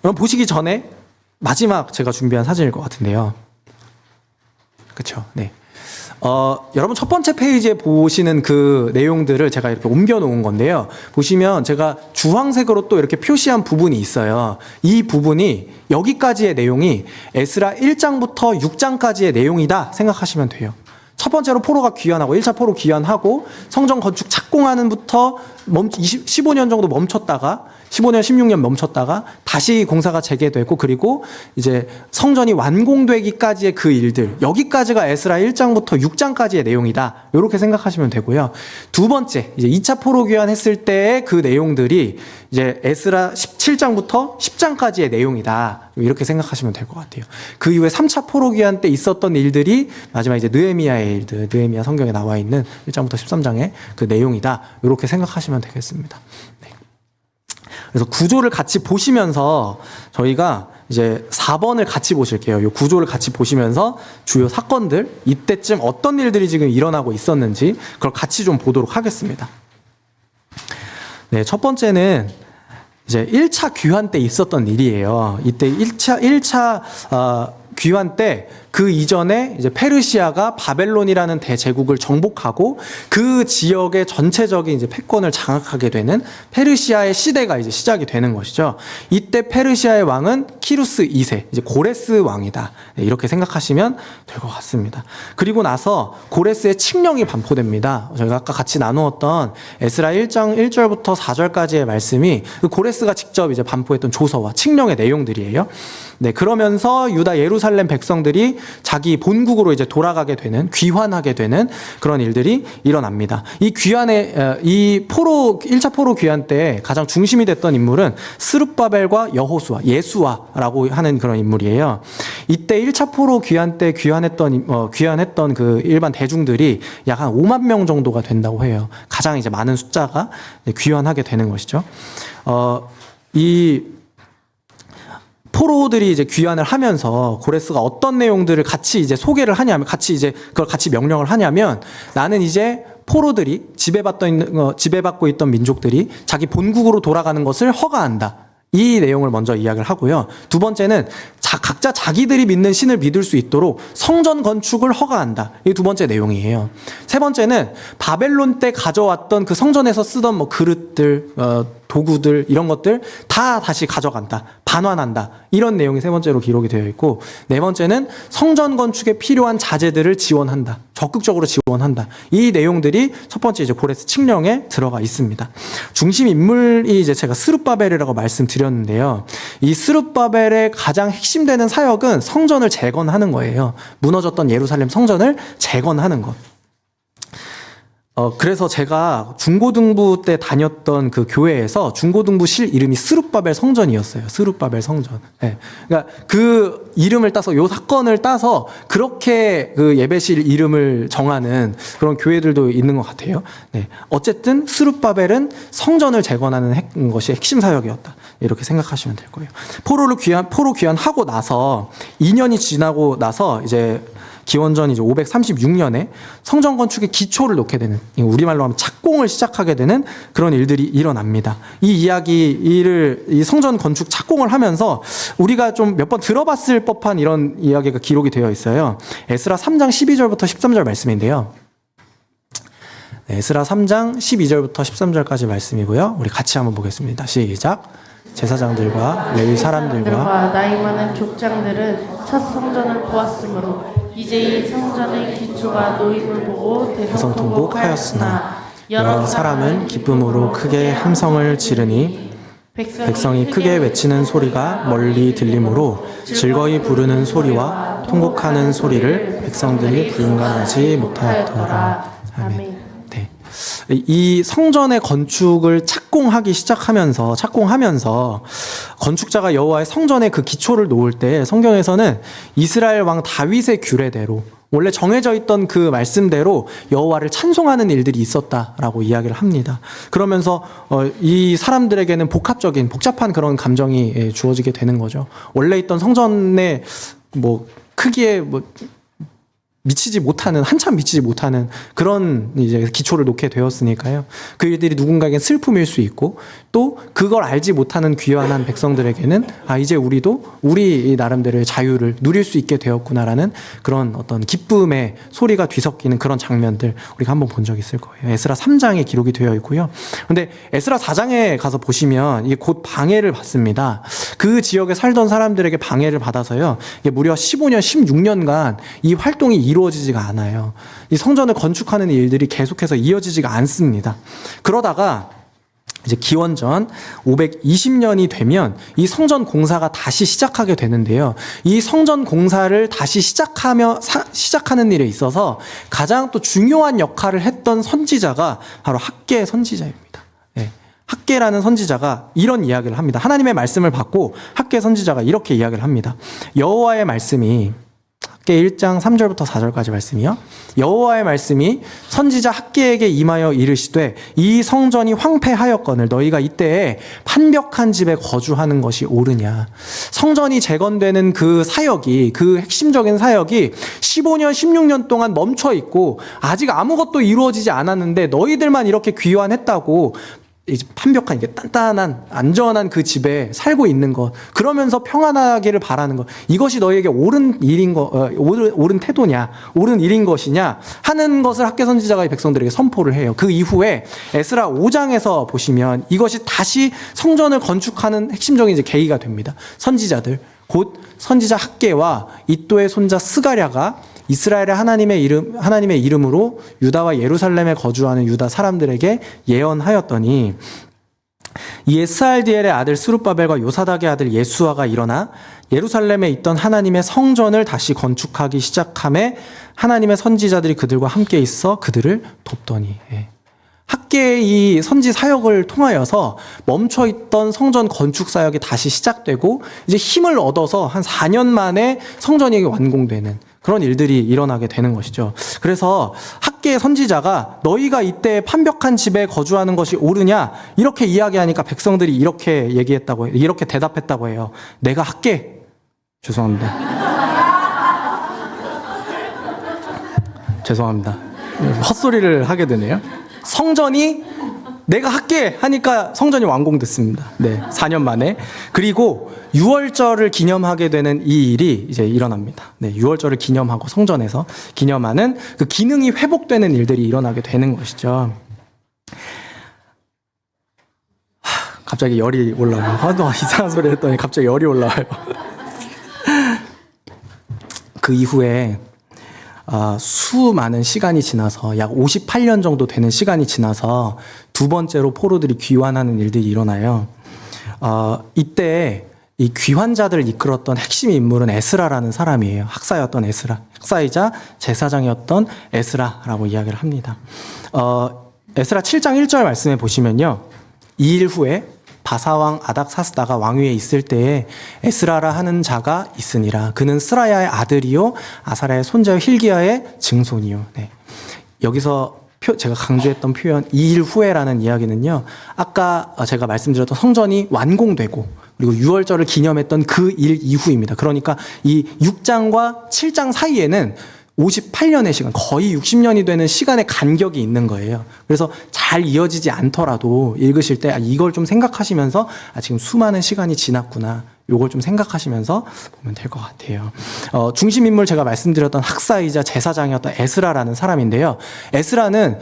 그럼 보시기 전에 마지막 제가 준비한 사진일 것 같은데요. 그렇죠? 네. 여러분 첫 번째 페이지에 보시는 그 내용들을 제가 이렇게 옮겨 놓은 건데요. 보시면 제가 주황색으로 또 이렇게 표시한 부분이 있어요. 이 부분이 여기까지의 내용이 에스라 1장부터 6장까지의 내용이다 생각하시면 돼요. 첫 번째로 포로가 귀환하고 1차 포로 귀환하고 성전 건축 착공하는부터 15년 정도 멈췄다가 15년, 16년 멈췄다가 다시 공사가 재개되고, 그리고 이제 성전이 완공되기까지의 그 일들, 여기까지가 에스라 1장부터 6장까지의 내용이다. 이렇게 생각하시면 되고요. 두 번째, 이제 2차 포로 귀환했을 때의 그 내용들이 이제 에스라 17장부터 10장까지의 내용이다. 이렇게 생각하시면 될 것 같아요. 그 이후에 3차 포로 귀환 때 있었던 일들이 마지막 이제 느헤미야의 일들, 느헤미야 성경에 나와 있는 1장부터 13장의 그 내용이다. 이렇게 생각하시면 되겠습니다. 네. 그래서 구조를 같이 보시면서 저희가 이제 4번을 같이 보실게요. 이 구조를 같이 보시면서 주요 사건들, 이때쯤 어떤 일들이 지금 일어나고 있었는지 그걸 같이 좀 보도록 하겠습니다. 네, 첫 번째는 이제 1차 귀환 때 있었던 일이에요. 이때 1차 귀환 때 그 이전에 이제 페르시아가 바벨론이라는 대제국을 정복하고 그 지역의 전체적인 이제 패권을 장악하게 되는 페르시아의 시대가 이제 시작이 되는 것이죠. 이때 페르시아의 왕은 키루스 2세, 이제 고레스 왕이다. 네, 이렇게 생각하시면 될 것 같습니다. 그리고 나서 고레스의 칙령이 반포됩니다. 저희가 아까 같이 나누었던 에스라 1장 1절부터 4절까지의 말씀이 그 고레스가 직접 이제 반포했던 조서와 칙령의 내용들이에요. 네, 그러면서 유다 예루살렘 백성들이 자기 본국으로 이제 돌아가게 되는, 귀환하게 되는 그런 일들이 일어납니다. 이 귀환의, 이 1차 포로 귀환 때 가장 중심이 됐던 인물은 스룹바벨과 여호수아, 예수아라고 하는 그런 인물이에요. 이때 1차 포로 귀환 때 귀환했던 그 일반 대중들이 약 한 5만 명 정도가 된다고 해요. 가장 이제 많은 숫자가 귀환하게 되는 것이죠. 이 포로들이 이제 귀환을 하면서 고레스가 어떤 내용들을 같이 이제 소개를 하냐면, 그걸 같이 명령을 하냐면, 나는 이제 포로들이 지배받고 있던 민족들이 자기 본국으로 돌아가는 것을 허가한다. 이 내용을 먼저 이야기를 하고요. 두 번째는 각자 자기들이 믿는 신을 믿을 수 있도록 성전 건축을 허가한다. 이게 두 번째 내용이에요. 세 번째는 바벨론 때 가져왔던 그 성전에서 쓰던 뭐 그릇들, 도구들 이런 것들 다 다시 가져간다. 반환한다. 이런 내용이 세 번째로 기록이 되어 있고, 네 번째는 성전 건축에 필요한 자재들을 지원한다. 적극적으로 지원한다. 이 내용들이 첫 번째 이제 고레스 칙령에 들어가 있습니다. 중심 인물이 이제 제가 스룹바벨이라고 말씀드렸는데요. 이 스룹바벨의 가장 핵심되는 사역은 성전을 재건하는 거예요. 무너졌던 예루살렘 성전을 재건하는 것. 그래서 제가 중고등부 때 다녔던 그 교회에서 중고등부실 이름이 스룹바벨 성전이었어요. 스룹바벨 성전. 네. 그러니까 그 이름을 따서, 요 사건을 따서 그렇게 그 예배실 이름을 정하는 그런 교회들도 있는 것 같아요. 네. 어쨌든 스룹바벨은 성전을 재건하는 것이 핵심 사역이었다. 이렇게 생각하시면 될 거예요. 포로 귀환하고 나서 2년이 지나고 나서 이제 기원전 이제 536년에 성전 건축의 기초를 놓게 되는, 우리말로 하면 착공을 시작하게 되는 그런 일들이 일어납니다. 이 성전 건축 착공을 하면서 우리가 좀 몇 번 들어봤을 법한 이런 이야기가 기록이 되어 있어요. 에스라 3장 12절부터 13절 말씀인데요. 네, 에스라 3장 12절부터 13절까지 말씀이고요. 우리 같이 한번 보겠습니다. 시작. 제사장들과 레위 사람들과 나이 많은 족장들은 첫 성전을 보았으므로 이제 이 성전의 기초가 놓임을 보고 대성통곡하였으나 여러 사람은 기쁨으로 크게 함성을 지르니 백성이 크게 외치는 소리가 멀리 들리므로 즐거이 부르는 소리와 통곡하는 소리를 백성들이 분간하지 못하였더라. 아멘. 네. 이 성전의 건축을 착공하면서 건축자가 여호와의 성전의 그 기초를 놓을 때 성경에서는 이스라엘 왕 다윗의 규례대로 원래 정해져 있던 그 말씀대로 여호와를 찬송하는 일들이 있었다라고 이야기를 합니다. 그러면서 이 사람들에게는 복잡한 그런 감정이 주어지게 되는 거죠. 원래 있던 성전의 크기에 한참 미치지 못하는 그런 이제 기초를 놓게 되었으니까요. 그 일들이 누군가에겐 슬픔일 수 있고, 또 그걸 알지 못하는 귀환한 백성들에게는 이제 우리도 우리 나름대로의 자유를 누릴 수 있게 되었구나라는 그런 어떤 기쁨의 소리가 뒤섞이는 그런 장면들 우리가 한번 본 적이 있을 거예요. 에스라 3장에 기록이 되어 있고요. 근데 에스라 4장에 가서 보시면 이게 곧 방해를 받습니다. 그 지역에 살던 사람들에게 방해를 받아서요. 이게 무려 15년, 16년간 이 활동이 이루어지지가 않아요. 이 성전을 건축하는 일들이 계속해서 이어지지가 않습니다. 그러다가 이제 기원전 520년이 되면 이 성전 공사가 다시 시작하게 되는데요. 이 성전 공사를 다시 시작하는 일에 있어서 가장 또 중요한 역할을 했던 선지자가 바로 학개 선지자입니다. 네. 학개라는 선지자가 이런 이야기를 합니다. 하나님의 말씀을 받고 학개 선지자가 이렇게 이야기를 합니다. 여호와의 말씀이, 학개 1장 3절부터 4절까지 말씀이요. 여호와의 말씀이 선지자 학개에게 임하여 이르시되 이 성전이 황폐하였거늘 너희가 이때에 판벽한 집에 거주하는 것이 옳으냐. 성전이 재건되는 그 사역이, 그 핵심적인 사역이 15년 16년 동안 멈춰 있고 아직 아무것도 이루어지지 않았는데 너희들만 이렇게 귀환했다고 이제 판벽한 이게 단단한 안전한 그 집에 살고 있는 것, 그러면서 평안하기를 바라는 것, 이것이 너희에게 옳은 일인 옳은 태도냐, 옳은 일인 것이냐 하는 것을 학개 선지자가 이 백성들에게 선포를 해요. 그 이후에 에스라 5장에서 보시면 이것이 다시 성전을 건축하는 핵심적인 이제 계기가 됩니다. 선지자들, 곧 선지자 학개와 이도의 손자 스가랴가 이스라엘의 하나님의 이름으로 유다와 예루살렘에 거주하는 유다 사람들에게 예언하였더니, 이에 스알디엘의 아들 스룹바벨과 요사닥의 아들 예수아가 일어나 예루살렘에 있던 하나님의 성전을 다시 건축하기 시작함에 하나님의 선지자들이 그들과 함께 있어 그들을 돕더니. 학계의 이 선지 사역을 통하여서 멈춰있던 성전 건축 사역이 다시 시작되고 이제 힘을 얻어서 한 4년 만에 성전이 완공되는 그런 일들이 일어나게 되는 것이죠. 그래서 학계의 선지자가 너희가 이때 판벽한 집에 거주하는 것이 옳으냐 이렇게 이야기하니까 백성들이 이렇게 얘기했다고 해요. 이렇게 대답했다고 해요. 내가 학계, 죄송합니다. 죄송합니다. 헛소리를 하게 되네요. 성전이 내가 할게 하니까 성전이 완공됐습니다. 네, 4년 만에. 그리고 유월절을 기념하게 되는 이 일이 이제 일어납니다. 네, 유월절을 기념하고 성전에서 기념하는 그 기능이 회복되는 일들이 일어나게 되는 것이죠. 갑자기 열이 올라와요. 하도 이상한 소리 했더니 갑자기 열이 올라와요. 그 이후에 수많은 시간이 지나서 약 58년 정도 되는 시간이 지나서 두 번째로 포로들이 귀환하는 일들이 일어나요. 이때 이 귀환자들을 이끌었던 핵심 인물은 에스라라는 사람이에요. 학사였던 에스라, 학사이자 제사장이었던 에스라라고 이야기를 합니다. 에스라 7장 1절 말씀에 보시면요, 이 일 후에 바사왕 아닥사스다가 왕위에 있을 때에 에스라라 하는 자가 있으니라. 그는 스라야의 아들이요 아사랴의 손자요 hil기야의 증손이요. 네. 여기서 제가 강조했던 표현 이 일 후에라는 이야기는요, 아까 제가 말씀드렸던 성전이 완공되고 그리고 유월절을 기념했던 그 일 이후입니다. 그러니까 이 6장과 7장 사이에는 58년의 시간, 거의 60년이 되는 시간의 간격이 있는 거예요. 그래서 잘 이어지지 않더라도 읽으실 때 이걸 좀 생각하시면서 지금 수많은 시간이 지났구나, 요걸 좀 생각하시면서 보면 될 것 같아요. 중심 인물 제가 말씀드렸던 학사이자 제사장이었던 에스라라는 사람인데요. 에스라는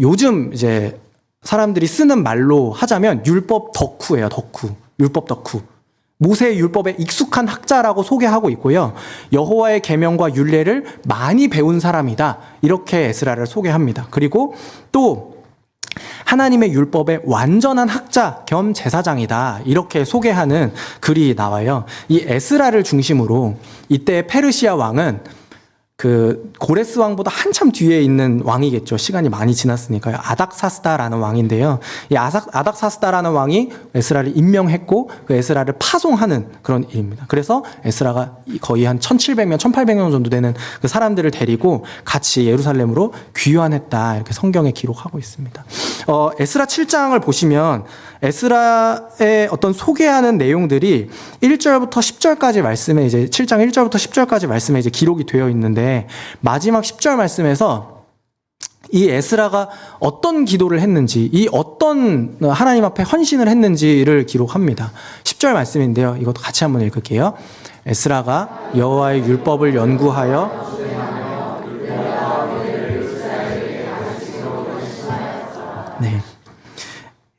요즘 이제 사람들이 쓰는 말로 하자면 율법 덕후예요. 율법 덕후. 모세의 율법에 익숙한 학자라고 소개하고 있고요. 여호와의 계명과 율례를 많이 배운 사람이다, 이렇게 에스라를 소개합니다. 그리고 또 하나님의 율법의 완전한 학자 겸 제사장이다, 이렇게 소개하는 글이 나와요. 이 에스라를 중심으로 이때 페르시아 왕은 그 고레스 왕보다 한참 뒤에 있는 왕이겠죠. 시간이 많이 지났으니까요. 아닥사스다라는 왕인데요. 이 아닥사스다라는 왕이 에스라를 임명했고 그 에스라를 파송하는 그런 일입니다. 그래서 에스라가 거의 한 1700명, 1800명 정도 되는 그 사람들을 데리고 같이 예루살렘으로 귀환했다, 이렇게 성경에 기록하고 있습니다. 에스라 7장을 보시면 에스라의 어떤 소개하는 내용들이 1절부터 10절까지 말씀에 이제 7장 1절부터 10절까지 말씀에 이제 기록이 되어 있는데, 마지막 10절 말씀에서 이 에스라가 어떤 기도를 했는지, 이 어떤 하나님 앞에 헌신을 했는지를 기록합니다. 10절 말씀인데요. 이것도 같이 한번 읽을게요. 에스라가 여호와의 율법을 연구하여 네.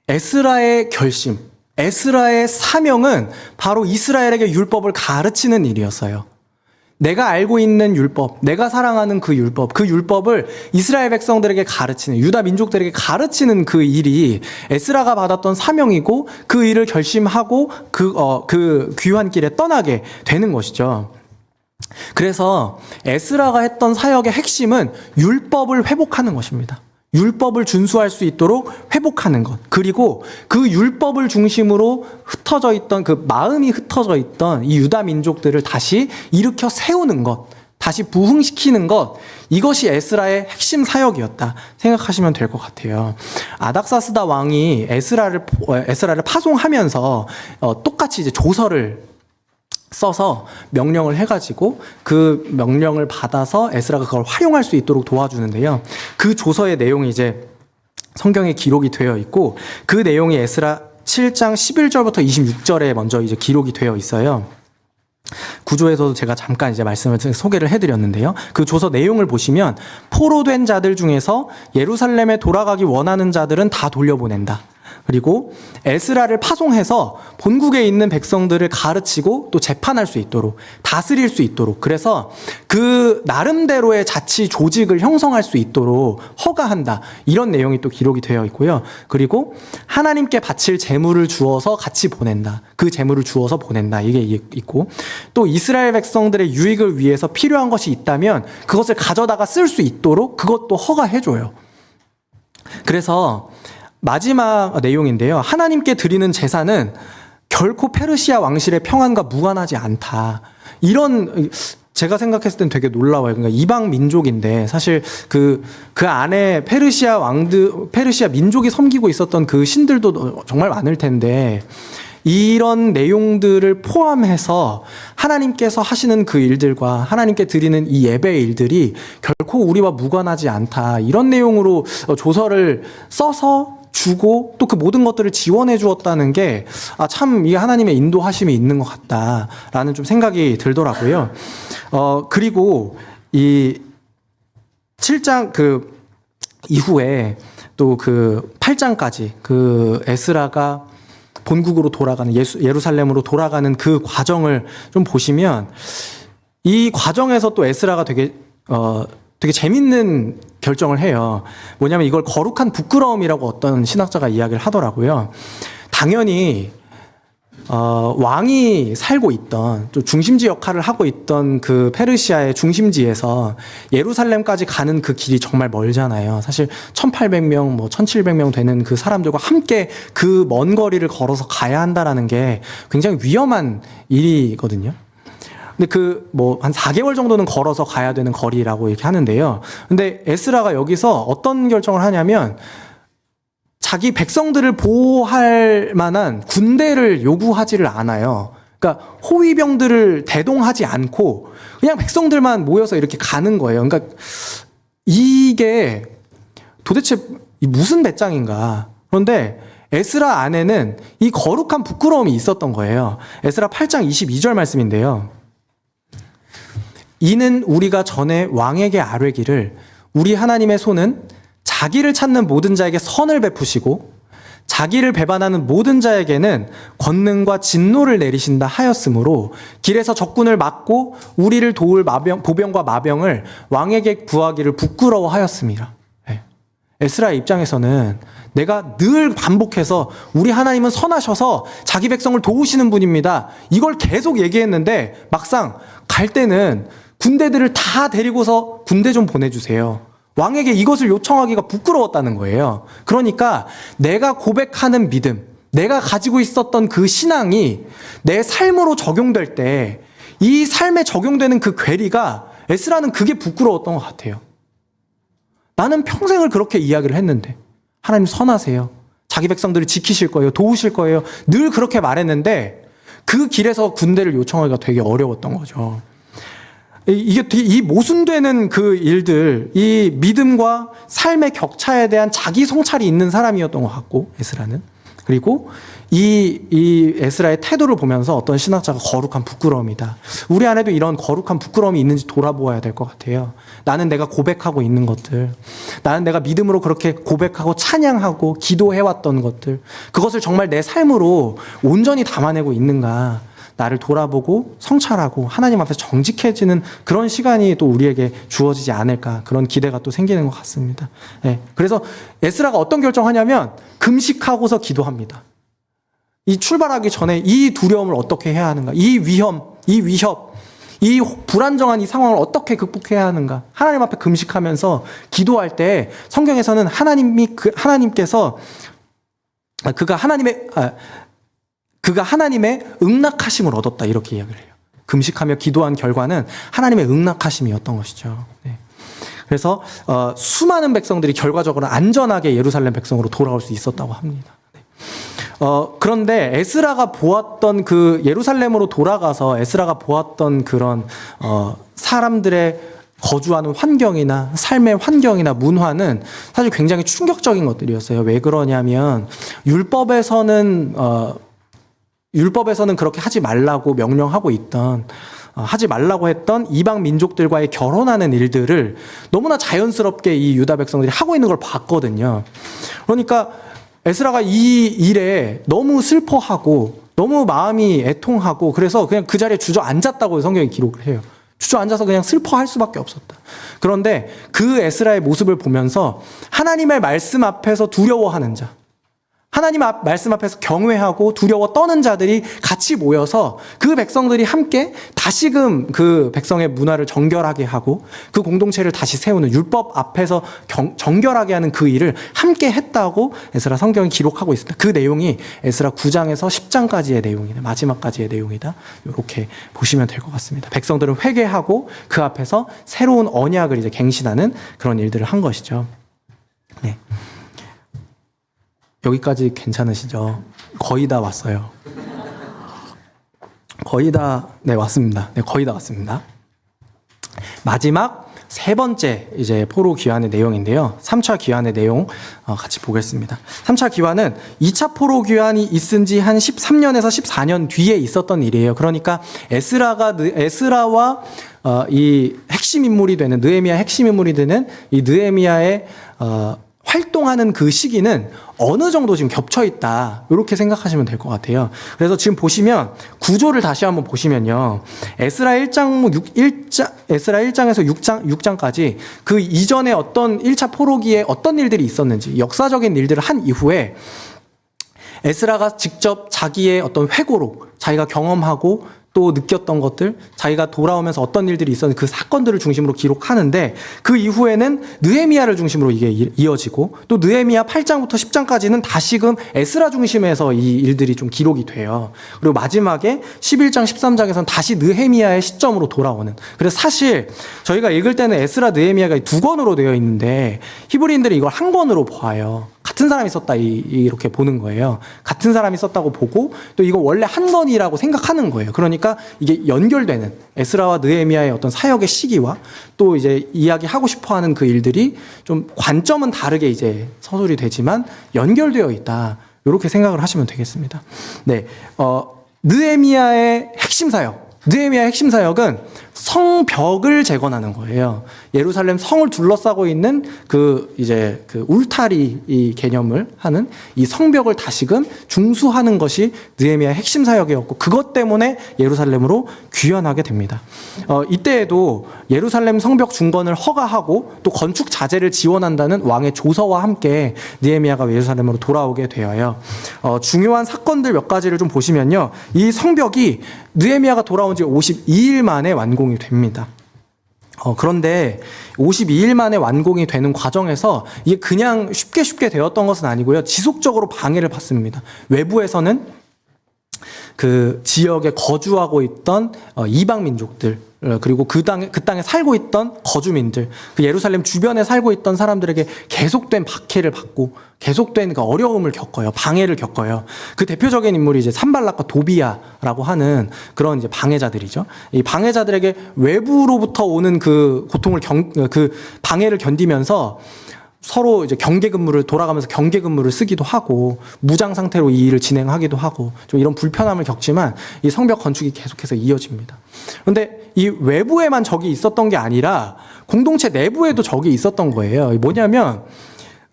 에스라의 결심, 에스라의 사명은 바로 이스라엘에게 율법을 가르치는 일이었어요. 내가 알고 있는 율법, 내가 사랑하는 그 율법을 이스라엘 백성들에게 가르치는, 유다 민족들에게 가르치는 그 일이 에스라가 받았던 사명이고, 그 일을 결심하고 그 귀환길에 떠나게 되는 것이죠. 그래서 에스라가 했던 사역의 핵심은 율법을 회복하는 것입니다. 율법을 준수할 수 있도록 회복하는 것, 그리고 그 율법을 중심으로 흩어져 있던, 그 마음이 흩어져 있던 이 유다 민족들을 다시 일으켜 세우는 것, 다시 부흥시키는 것, 이것이 에스라의 핵심 사역이었다 생각하시면 될 것 같아요. 아닥사스다 왕이 에스라를 파송하면서 똑같이 이제 조서를 써서 명령을 해가지고 그 명령을 받아서 에스라가 그걸 활용할 수 있도록 도와주는데요. 그 조서의 내용이 이제 성경에 기록이 되어 있고 그 내용이 에스라 7장 11절부터 26절에 먼저 이제 기록이 되어 있어요. 구조에서도 제가 잠깐 이제 말씀을 소개를 해드렸는데요. 그 조서 내용을 보시면 포로된 자들 중에서 예루살렘에 돌아가기 원하는 자들은 다 돌려보낸다. 그리고 에스라를 파송해서 본국에 있는 백성들을 가르치고 또 재판할 수 있도록 다스릴 수 있도록 그래서 그 나름대로의 자치 조직을 형성할 수 있도록 허가한다. 이런 내용이 또 기록이 되어 있고요. 그리고 하나님께 바칠 제물을 주어서 같이 보낸다. 그 제물을 주어서 보낸다. 이게 있고 또 이스라엘 백성들의 유익을 위해서 필요한 것이 있다면 그것을 가져다가 쓸 수 있도록 그것도 허가해줘요. 그래서 마지막 내용인데요. 하나님께 드리는 제사는 결코 페르시아 왕실의 평안과 무관하지 않다. 이런 제가 생각했을 땐 되게 놀라워요. 그러니까 이방 민족인데 사실 그 안에 페르시아 민족이 섬기고 있었던 그 신들도 정말 많을 텐데 이런 내용들을 포함해서 하나님께서 하시는 그 일들과 하나님께 드리는 이 예배의 일들이 결코 우리와 무관하지 않다. 이런 내용으로 조서를 써서 주고 또 그 모든 것들을 지원해 주었다는 게 참 이 하나님의 인도하심이 있는 것 같다라는 좀 생각이 들더라고요. 그리고 이 7장 그 이후에 또 그 8장까지 그 에스라가 본국으로 돌아가는 예루살렘으로 돌아가는 그 과정을 좀 보시면 이 과정에서 또 에스라가 되게 재밌는 결정을 해요. 뭐냐면 이걸 거룩한 부끄러움이라고 어떤 신학자가 이야기를 하더라고요. 당연히 왕이 살고 있던 또 중심지 역할을 하고 있던 그 페르시아의 중심지에서 예루살렘까지 가는 그 길이 정말 멀잖아요. 사실 1800명, 1700명 되는 그 사람들과 함께 그 먼 거리를 걸어서 가야 한다라는 게 굉장히 위험한 일이거든요. 근데 한 4개월 정도는 걸어서 가야 되는 거리라고 이렇게 하는데요. 근데 에스라가 여기서 어떤 결정을 하냐면 자기 백성들을 보호할 만한 군대를 요구하지를 않아요. 그러니까 호위병들을 대동하지 않고 그냥 백성들만 모여서 이렇게 가는 거예요. 그러니까 이게 도대체 무슨 배짱인가. 그런데 에스라 안에는 이 거룩한 부끄러움이 있었던 거예요. 에스라 8장 22절 말씀인데요. 이는 우리가 전에 왕에게 아뢰기를 우리 하나님의 손은 자기를 찾는 모든 자에게 선을 베푸시고 자기를 배반하는 모든 자에게는 권능과 진노를 내리신다 하였으므로 길에서 적군을 막고 우리를 도울 보병과 마병을 왕에게 구하기를 부끄러워하였습니다. 에스라의 입장에서는 내가 늘 반복해서 우리 하나님은 선하셔서 자기 백성을 도우시는 분입니다. 이걸 계속 얘기했는데 막상 갈 때는 군대들을 다 데리고서 군대 좀 보내주세요. 왕에게 이것을 요청하기가 부끄러웠다는 거예요. 그러니까 내가 고백하는 믿음, 내가 가지고 있었던 그 신앙이 내 삶으로 적용될 때 이 삶에 적용되는 그 괴리가 에스라는 그게 부끄러웠던 것 같아요. 나는 평생을 그렇게 이야기를 했는데 하나님 선하세요. 자기 백성들을 지키실 거예요. 도우실 거예요. 늘 그렇게 말했는데 그 길에서 군대를 요청하기가 되게 어려웠던 거죠. 이게 이 모순되는 그 일들, 이 믿음과 삶의 격차에 대한 자기 성찰이 있는 사람이었던 것 같고, 에스라는. 그리고 이 에스라의 태도를 보면서 어떤 신학자가 거룩한 부끄러움이다. 우리 안에도 이런 거룩한 부끄러움이 있는지 돌아보아야 될 것 같아요. 나는 내가 고백하고 있는 것들, 나는 내가 믿음으로 그렇게 고백하고 찬양하고 기도해왔던 것들, 그것을 정말 내 삶으로 온전히 담아내고 있는가. 나를 돌아보고 성찰하고 하나님 앞에서 정직해지는 그런 시간이 또 우리에게 주어지지 않을까, 그런 기대가 또 생기는 것 같습니다. 네. 그래서 에스라가 어떤 결정하냐면 금식하고서 기도합니다. 이 출발하기 전에 이 두려움을 어떻게 해야 하는가, 이 위협, 이 불안정한 이 상황을 어떻게 극복해야 하는가, 하나님 앞에 금식하면서 기도할 때 성경에서는 하나님께서 그가 하나님의 응낙하심을 얻었다, 이렇게 이야기를 해요. 금식하며 기도한 결과는 하나님의 응낙하심이었던 것이죠. 네. 그래서 수많은 백성들이 결과적으로 안전하게 예루살렘 백성으로 돌아올 수 있었다고 합니다. 네. 그런데 에스라가 보았던 그 예루살렘으로 돌아가서 에스라가 보았던 그런 사람들의 거주하는 환경이나 삶의 환경이나 문화는 사실 굉장히 충격적인 것들이었어요. 왜 그러냐면 율법에서는 그렇게 하지 말라고 명령하고 있던 하지 말라고 했던 이방 민족들과의 결혼하는 일들을 너무나 자연스럽게 이 유다 백성들이 하고 있는 걸 봤거든요. 그러니까 에스라가 이 일에 너무 슬퍼하고 너무 마음이 애통하고 그래서 그냥 그 자리에 주저앉았다고 성경이 기록을 해요. 주저앉아서 그냥 슬퍼할 수밖에 없었다. 그런데 그 에스라의 모습을 보면서 하나님의 말씀 앞에서 두려워하는 자, 하나님 말씀 앞에서 경외하고 두려워 떠는 자들이 같이 모여서 그 백성들이 함께 다시금 그 백성의 문화를 정결하게 하고 그 공동체를 다시 세우는 율법 앞에서 정결하게 하는 그 일을 함께 했다고 에스라 성경이 기록하고 있습니다. 그 내용이 에스라 9장에서 10장까지의 내용이다. 마지막까지의 내용이다. 이렇게 보시면 될 것 같습니다. 백성들은 회개하고 그 앞에서 새로운 언약을 이제 갱신하는 그런 일들을 한 것이죠. 네. 여기까지 괜찮으시죠? 거의 다 왔어요. 거의 다, 네, 왔습니다. 네, 거의 다 왔습니다. 마지막 세 번째 이제 포로 귀환의 내용인데요. 3차 귀환의 내용 같이 보겠습니다. 3차 귀환은 2차 포로 귀환이 있은 지 한 13년에서 14년 뒤에 있었던 일이에요. 그러니까 에스라와 이 핵심 인물이 되는 느헤미야 핵심 인물이 되는 이 느헤미야의 활동하는 그 시기는 어느 정도 지금 겹쳐 있다. 이렇게 생각하시면 될 것 같아요. 그래서 지금 보시면 구조를 다시 한번 보시면요. 에스라 1장에서 6장까지 그 이전에 어떤 1차 포로기에 어떤 일들이 있었는지 역사적인 일들을 한 이후에 에스라가 직접 자기의 어떤 회고록, 자기가 경험하고 또 느꼈던 것들, 자기가 돌아오면서 어떤 일들이 있었는지 그 사건들을 중심으로 기록하는데 그 이후에는 느헤미야를 중심으로 이게 이어지고 또 느헤미야 8장부터 10장까지는 다시금 에스라 중심에서 이 일들이 좀 기록이 돼요. 그리고 마지막에 11장, 13장에서는 다시 느헤미야의 시점으로 돌아오는. 그래서 사실 저희가 읽을 때는 에스라, 느헤미야가 두 권으로 되어 있는데 히브리인들이 이걸 한 권으로 봐요. 같은 사람이 썼다 이렇게 보는 거예요. 같은 사람이 썼다고 보고 또 이거 원래 한 권이라고 생각하는 거예요. 그러니까 이게 연결되는 에스라와 느헤미야의 어떤 사역의 시기와 또 이제 이야기하고 싶어하는 그 일들이 좀 관점은 다르게 이제 서술이 되지만 연결되어 있다. 이렇게 생각을 하시면 되겠습니다. 네, 느헤미야의 핵심 사역. 느헤미야의 핵심 사역은 성벽을 재건하는 거예요. 예루살렘 성을 둘러싸고 있는 그 울타리 이 개념을 하는 이 성벽을 다시금 중수하는 것이 느헤미야의 핵심 사역이었고 그것 때문에 예루살렘으로 귀환하게 됩니다. 이때에도 예루살렘 성벽 중건을 허가하고 또 건축 자재를 지원한다는 왕의 조서와 함께 느헤미야가 예루살렘으로 돌아오게 되어요. 중요한 사건들 몇 가지를 좀 보시면요. 이 성벽이 느헤미야가 돌아온 지 52일 만에 완공이 됩니다. 그런데 52일 만에 완공이 되는 과정에서 이게 그냥 쉽게 되었던 것은 아니고요. 지속적으로 방해를 받습니다. 외부에서는 그 지역에 거주하고 있던 이방 민족들 그리고 그 땅에 살고 있던 거주민들, 그 예루살렘 주변에 살고 있던 사람들에게 계속된 박해를 받고 계속된 그 어려움을 겪어요. 방해를 겪어요. 그 대표적인 인물이 이제 산발락과 도비야라고 하는 그런 이제 방해자들이죠. 이 방해자들에게 외부로부터 오는 그 고통을 그 방해를 견디면서 서로 이제 돌아가면서 경계 근무를 쓰기도 하고 무장 상태로 이 일을 진행하기도 하고 좀 이런 불편함을 겪지만 이 성벽 건축이 계속해서 이어집니다. 그런데 이 외부에만 적이 있었던 게 아니라 공동체 내부에도 적이 있었던 거예요. 뭐냐면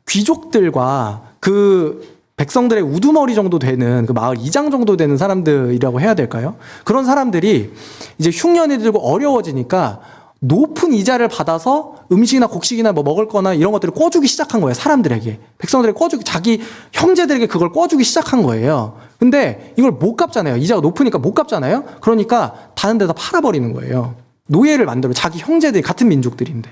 귀족들과 그 백성들의 우두머리 정도 되는 그 마을 이장 정도 되는 사람들이라고 해야 될까요? 그런 사람들이 이제 흉년이 들고 어려워지니까 높은 이자를 받아서 음식이나 곡식이나 뭐 먹을 거나 이런 것들을 꿔주기 시작한 거예요. 사람들에게. 백성들에게 자기 형제들에게 그걸 꿔주기 시작한 거예요. 근데 이걸 못 갚잖아요. 이자가 높으니까 못 갚잖아요. 그러니까 다른 데다 팔아버리는 거예요. 노예를 만들어. 자기 형제들이 같은 민족들인데.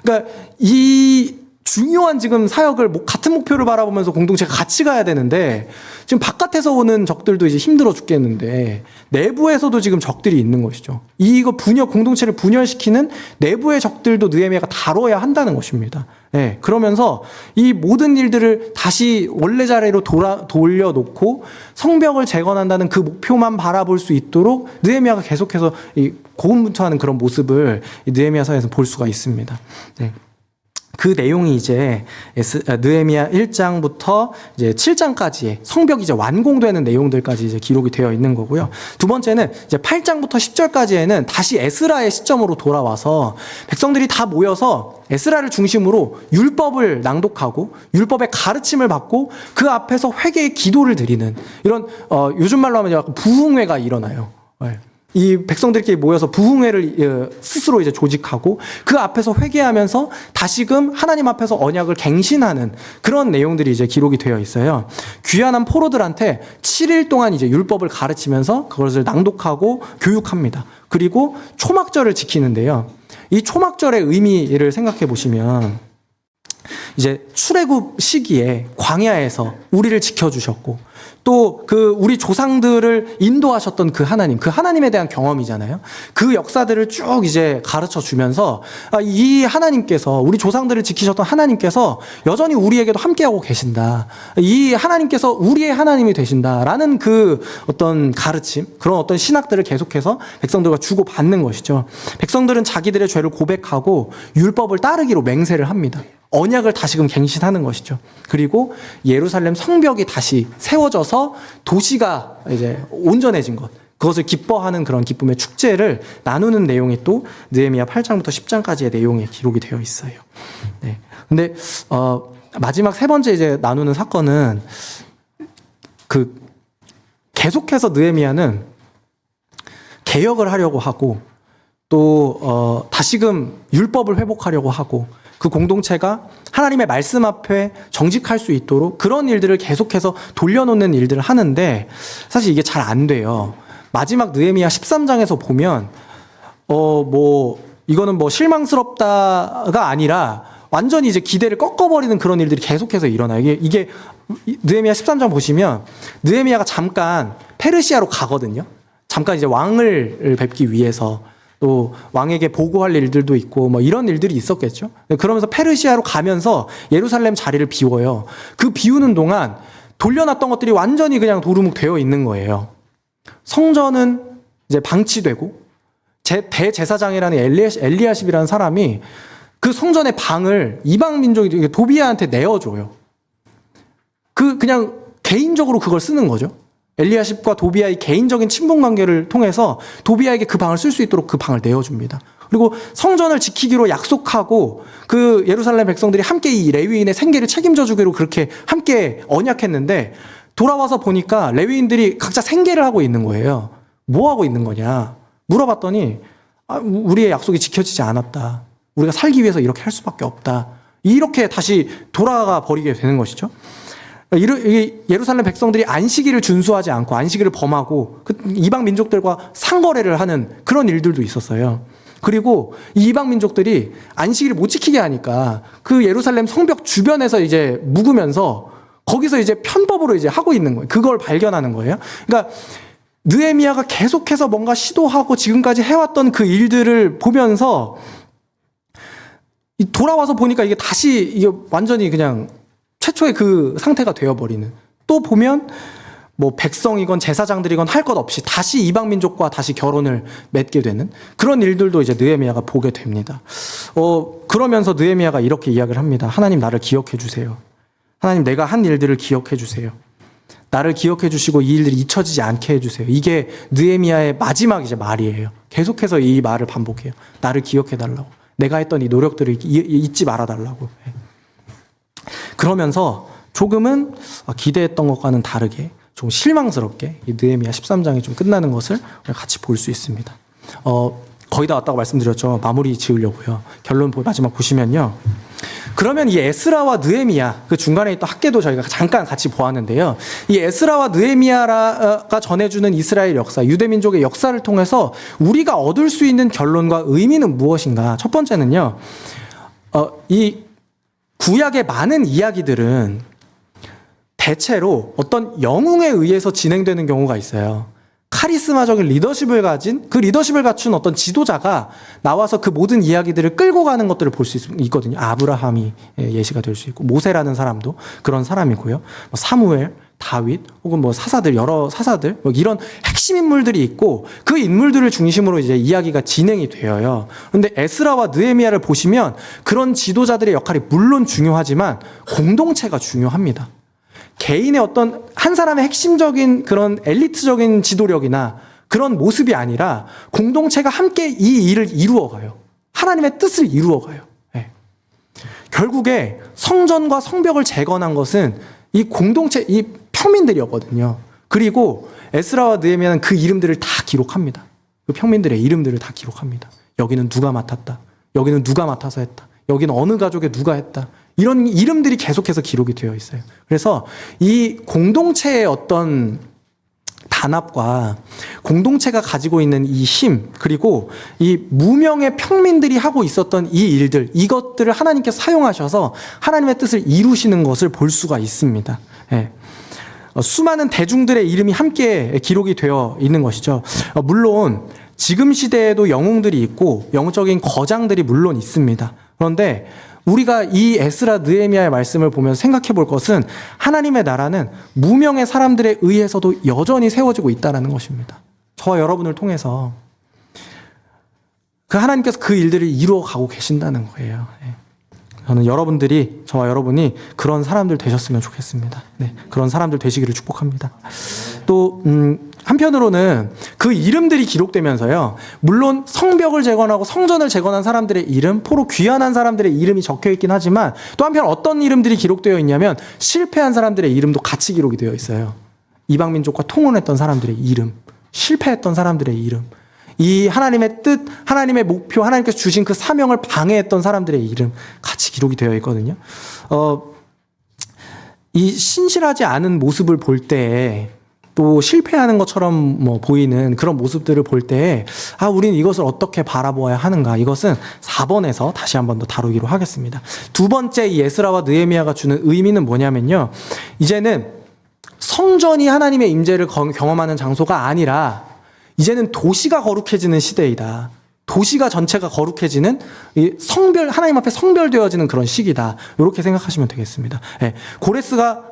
그러니까 이 중요한 지금 사역을 같은 목표를 바라보면서 공동체가 같이 가야 되는데 지금 바깥에서 오는 적들도 이제 힘들어 죽겠는데 내부에서도 지금 적들이 있는 것이죠. 이거 공동체를 분열시키는 내부의 적들도 느헤미야가 다뤄야 한다는 것입니다. 네, 그러면서 이 모든 일들을 다시 원래 자리로 돌려놓고 성벽을 재건한다는 그 목표만 바라볼 수 있도록 느헤미야가 계속해서 이 고군분투하는 그런 모습을 이 느헤미야서에서 볼 수가 있습니다. 네. 그 내용이 이제 느헤미야 1장부터 이제 7장까지의 성벽이 이제 완공되는 내용들까지 이제 기록이 되어 있는 거고요. 두 번째는 이제 8장부터 10절까지에는 다시 에스라의 시점으로 돌아와서 백성들이 다 모여서 에스라를 중심으로 율법을 낭독하고 율법의 가르침을 받고 그 앞에서 회개의 기도를 드리는 이런 요즘 말로 하면 약간 부흥회가 일어나요. 네. 이 백성들끼리 모여서 부흥회를 스스로 이제 조직하고 그 앞에서 회개하면서 다시금 하나님 앞에서 언약을 갱신하는 그런 내용들이 이제 기록이 되어 있어요. 귀환한 포로들한테 7일 동안 이제 율법을 가르치면서 그것을 낭독하고 교육합니다. 그리고 초막절을 지키는데요. 이 초막절의 의미를 생각해 보시면 이제 출애굽 시기에 광야에서 우리를 지켜주셨고 또 그 우리 조상들을 인도하셨던 그 하나님에 대한 경험이잖아요. 그 역사들을 쭉 이제 가르쳐 주면서 이 하나님께서 우리 조상들을 지키셨던 하나님께서 여전히 우리에게도 함께하고 계신다. 이 하나님께서 우리의 하나님이 되신다라는 그 어떤 가르침, 그런 어떤 신학들을 계속해서 백성들과 주고 받는 것이죠. 백성들은 자기들의 죄를 고백하고 율법을 따르기로 맹세를 합니다. 언약을 다시금 갱신하는 것이죠. 그리고 예루살렘 성벽이 다시 세워져서 도시가 이제 온전해진 것, 그것을 기뻐하는 그런 기쁨의 축제를 나누는 내용이 또 느헤미야 8장부터 10장까지의 내용에 기록이 되어 있어요. 네. 근데 마지막 세 번째 이제 나누는 사건은 그 계속해서 느헤미야는 개혁을 하려고 하고 또 다시금 율법을 회복하려고 하고 그 공동체가 하나님의 말씀 앞에 정직할 수 있도록 그런 일들을 계속해서 돌려놓는 일들을 하는데 사실 이게 잘 안 돼요. 마지막 느헤미야 13장에서 보면 이거는 뭐 실망스럽다가 아니라 완전히 이제 기대를 꺾어버리는 그런 일들이 계속해서 일어나요. 이게 느헤미야 13장 보시면 느헤미야가 잠깐 페르시아로 가거든요. 잠깐 이제 왕을 뵙기 위해서 또 왕에게 보고할 일들도 있고 뭐 이런 일들이 있었겠죠. 그러면서 페르시아로 가면서 예루살렘 자리를 비워요. 그 비우는 동안 돌려놨던 것들이 완전히 그냥 도루묵 되어 있는 거예요. 성전은 이제 방치되고 대제사장이라는 엘리야십이라는 사람이 그 성전의 방을 이방 민족이 도비아한테 내어줘요. 그냥 개인적으로 그걸 쓰는 거죠. 엘리야십과 도비아의 개인적인 친분 관계를 통해서 도비아에게 그 방을 쓸 수 있도록 그 방을 내어줍니다. 그리고 성전을 지키기로 약속하고 그 예루살렘 백성들이 함께 이 레위인의 생계를 책임져 주기로 그렇게 함께 언약했는데 돌아와서 보니까 레위인들이 각자 생계를 하고 있는 거예요. 뭐 하고 있는 거냐 물어봤더니 우리의 약속이 지켜지지 않았다. 우리가 살기 위해서 이렇게 할 수밖에 없다. 이렇게 다시 돌아가 버리게 되는 것이죠. 예루살렘 백성들이 안식일을 준수하지 않고 안식일을 범하고 이방 민족들과 상거래를 하는 그런 일들도 있었어요. 그리고 이 이방 민족들이 안식일을 못 지키게 하니까 그 예루살렘 성벽 주변에서 이제 묵으면서 거기서 이제 편법으로 이제 하고 있는 거예요. 그걸 발견하는 거예요. 그러니까 느헤미야가 계속해서 뭔가 시도하고 지금까지 해왔던 그 일들을 보면서 돌아와서 보니까 이게 완전히 그냥 최초의 그 상태가 되어버리는. 또 보면 뭐 백성이건 제사장들이건 할 것 없이 다시 이방 민족과 다시 결혼을 맺게 되는 그런 일들도 이제 느헤미야가 보게 됩니다. 그러면서 느헤미야가 이렇게 이야기를 합니다. 하나님 나를 기억해 주세요. 하나님 내가 한 일들을 기억해 주세요. 나를 기억해 주시고 이 일들이 잊혀지지 않게 해주세요. 이게 느헤미야의 마지막 이제 말이에요. 계속해서 이 말을 반복해요. 나를 기억해 달라고. 내가 했던 이 노력들을 잊지 말아 달라고. 그러면서 조금은 기대했던 것과는 다르게 좀 실망스럽게 이 느헤미야 13장이 좀 끝나는 것을 같이 볼 수 있습니다. 거의 다 왔다고 말씀드렸죠. 마무리 지으려고요. 결론 마지막 보시면요. 그러면 이 에스라와 느헤미야 그 중간에 있던 학계도 저희가 잠깐 같이 보았는데요. 이 에스라와 느헤미야가 전해주는 이스라엘 역사, 유대민족의 역사를 통해서 우리가 얻을 수 있는 결론과 의미는 무엇인가? 첫 번째는요. 이 구약의 많은 이야기들은 대체로 어떤 영웅에 의해서 진행되는 경우가 있어요. 카리스마적인 리더십을 가진 그 리더십을 갖춘 어떤 지도자가 나와서 그 모든 이야기들을 끌고 가는 것들을 볼 수 있거든요. 아브라함이 예시가 될 수 있고 모세라는 사람도 그런 사람이고요. 사무엘, 다윗 혹은 뭐 사사들, 여러 사사들 뭐 이런 핵심 인물들이 있고 그 인물들을 중심으로 이제 이야기가 진행이 되어요. 그런데 에스라와 느헤미야를 보시면 그런 지도자들의 역할이 물론 중요하지만 공동체가 중요합니다. 개인의 어떤 한 사람의 핵심적인 그런 엘리트적인 지도력이나 그런 모습이 아니라 공동체가 함께 이 일을 이루어가요. 하나님의 뜻을 이루어가요. 네. 결국에 성전과 성벽을 재건한 것은 이 공동체, 이 평민들이었거든요. 그리고 에스라와 느헤미야는 그 이름들을 다 기록합니다. 그 평민들의 이름들을 다 기록합니다. 여기는 누가 맡았다. 여기는 누가 맡아서 했다. 여기는 어느 가족에 누가 했다. 이런 이름들이 계속해서 기록이 되어 있어요. 그래서 이 공동체의 어떤 단합과 공동체가 가지고 있는 이 힘, 그리고 이 무명의 평민들이 하고 있었던 이 일들, 이것들을 하나님께서 사용하셔서 하나님의 뜻을 이루시는 것을 볼 수가 있습니다. 예. 수많은 대중들의 이름이 함께 기록이 되어 있는 것이죠. 물론 지금 시대에도 영웅들이 있고 영적인 거장들이 물론 있습니다. 그런데 우리가 이 에스라 느헤미야의 말씀을 보면 생각해 볼 것은 하나님의 나라는 무명의 사람들에 의해서도 여전히 세워지고 있다는 것입니다. 저와 여러분을 통해서 그 하나님께서 그 일들을 이루어가고 계신다는 거예요. 저는 여러분들이, 저와 여러분이 그런 사람들 되셨으면 좋겠습니다. 네, 그런 사람들 되시기를 축복합니다. 또 한편으로는 그 이름들이 기록되면서요, 물론 성벽을 재건하고 성전을 재건한 사람들의 이름, 포로 귀환한 사람들의 이름이 적혀있긴 하지만 또 한편 어떤 이름들이 기록되어 있냐면 실패한 사람들의 이름도 같이 기록이 되어 있어요. 이방민족과 통혼했던 사람들의 이름, 실패했던 사람들의 이름, 이 하나님의 뜻, 하나님의 목표, 하나님께서 주신 그 사명을 방해했던 사람들의 이름 같이 기록이 되어 있거든요. 이 신실하지 않은 모습을 볼 때, 또 실패하는 것처럼 뭐 보이는 그런 모습들을 볼 때, 우리는 이것을 어떻게 바라보아야 하는가? 이것은 4번에서 다시 한 번 더 다루기로 하겠습니다. 두 번째 이 에스라와 느헤미야가 주는 의미는 뭐냐면요, 이제는 성전이 하나님의 임재를 경험하는 장소가 아니라 이제는 도시가 거룩해지는 시대이다. 도시가 전체가 거룩해지는 성별, 하나님 앞에 성별되어지는 그런 시기다. 이렇게 생각하시면 되겠습니다. 네. 고레스가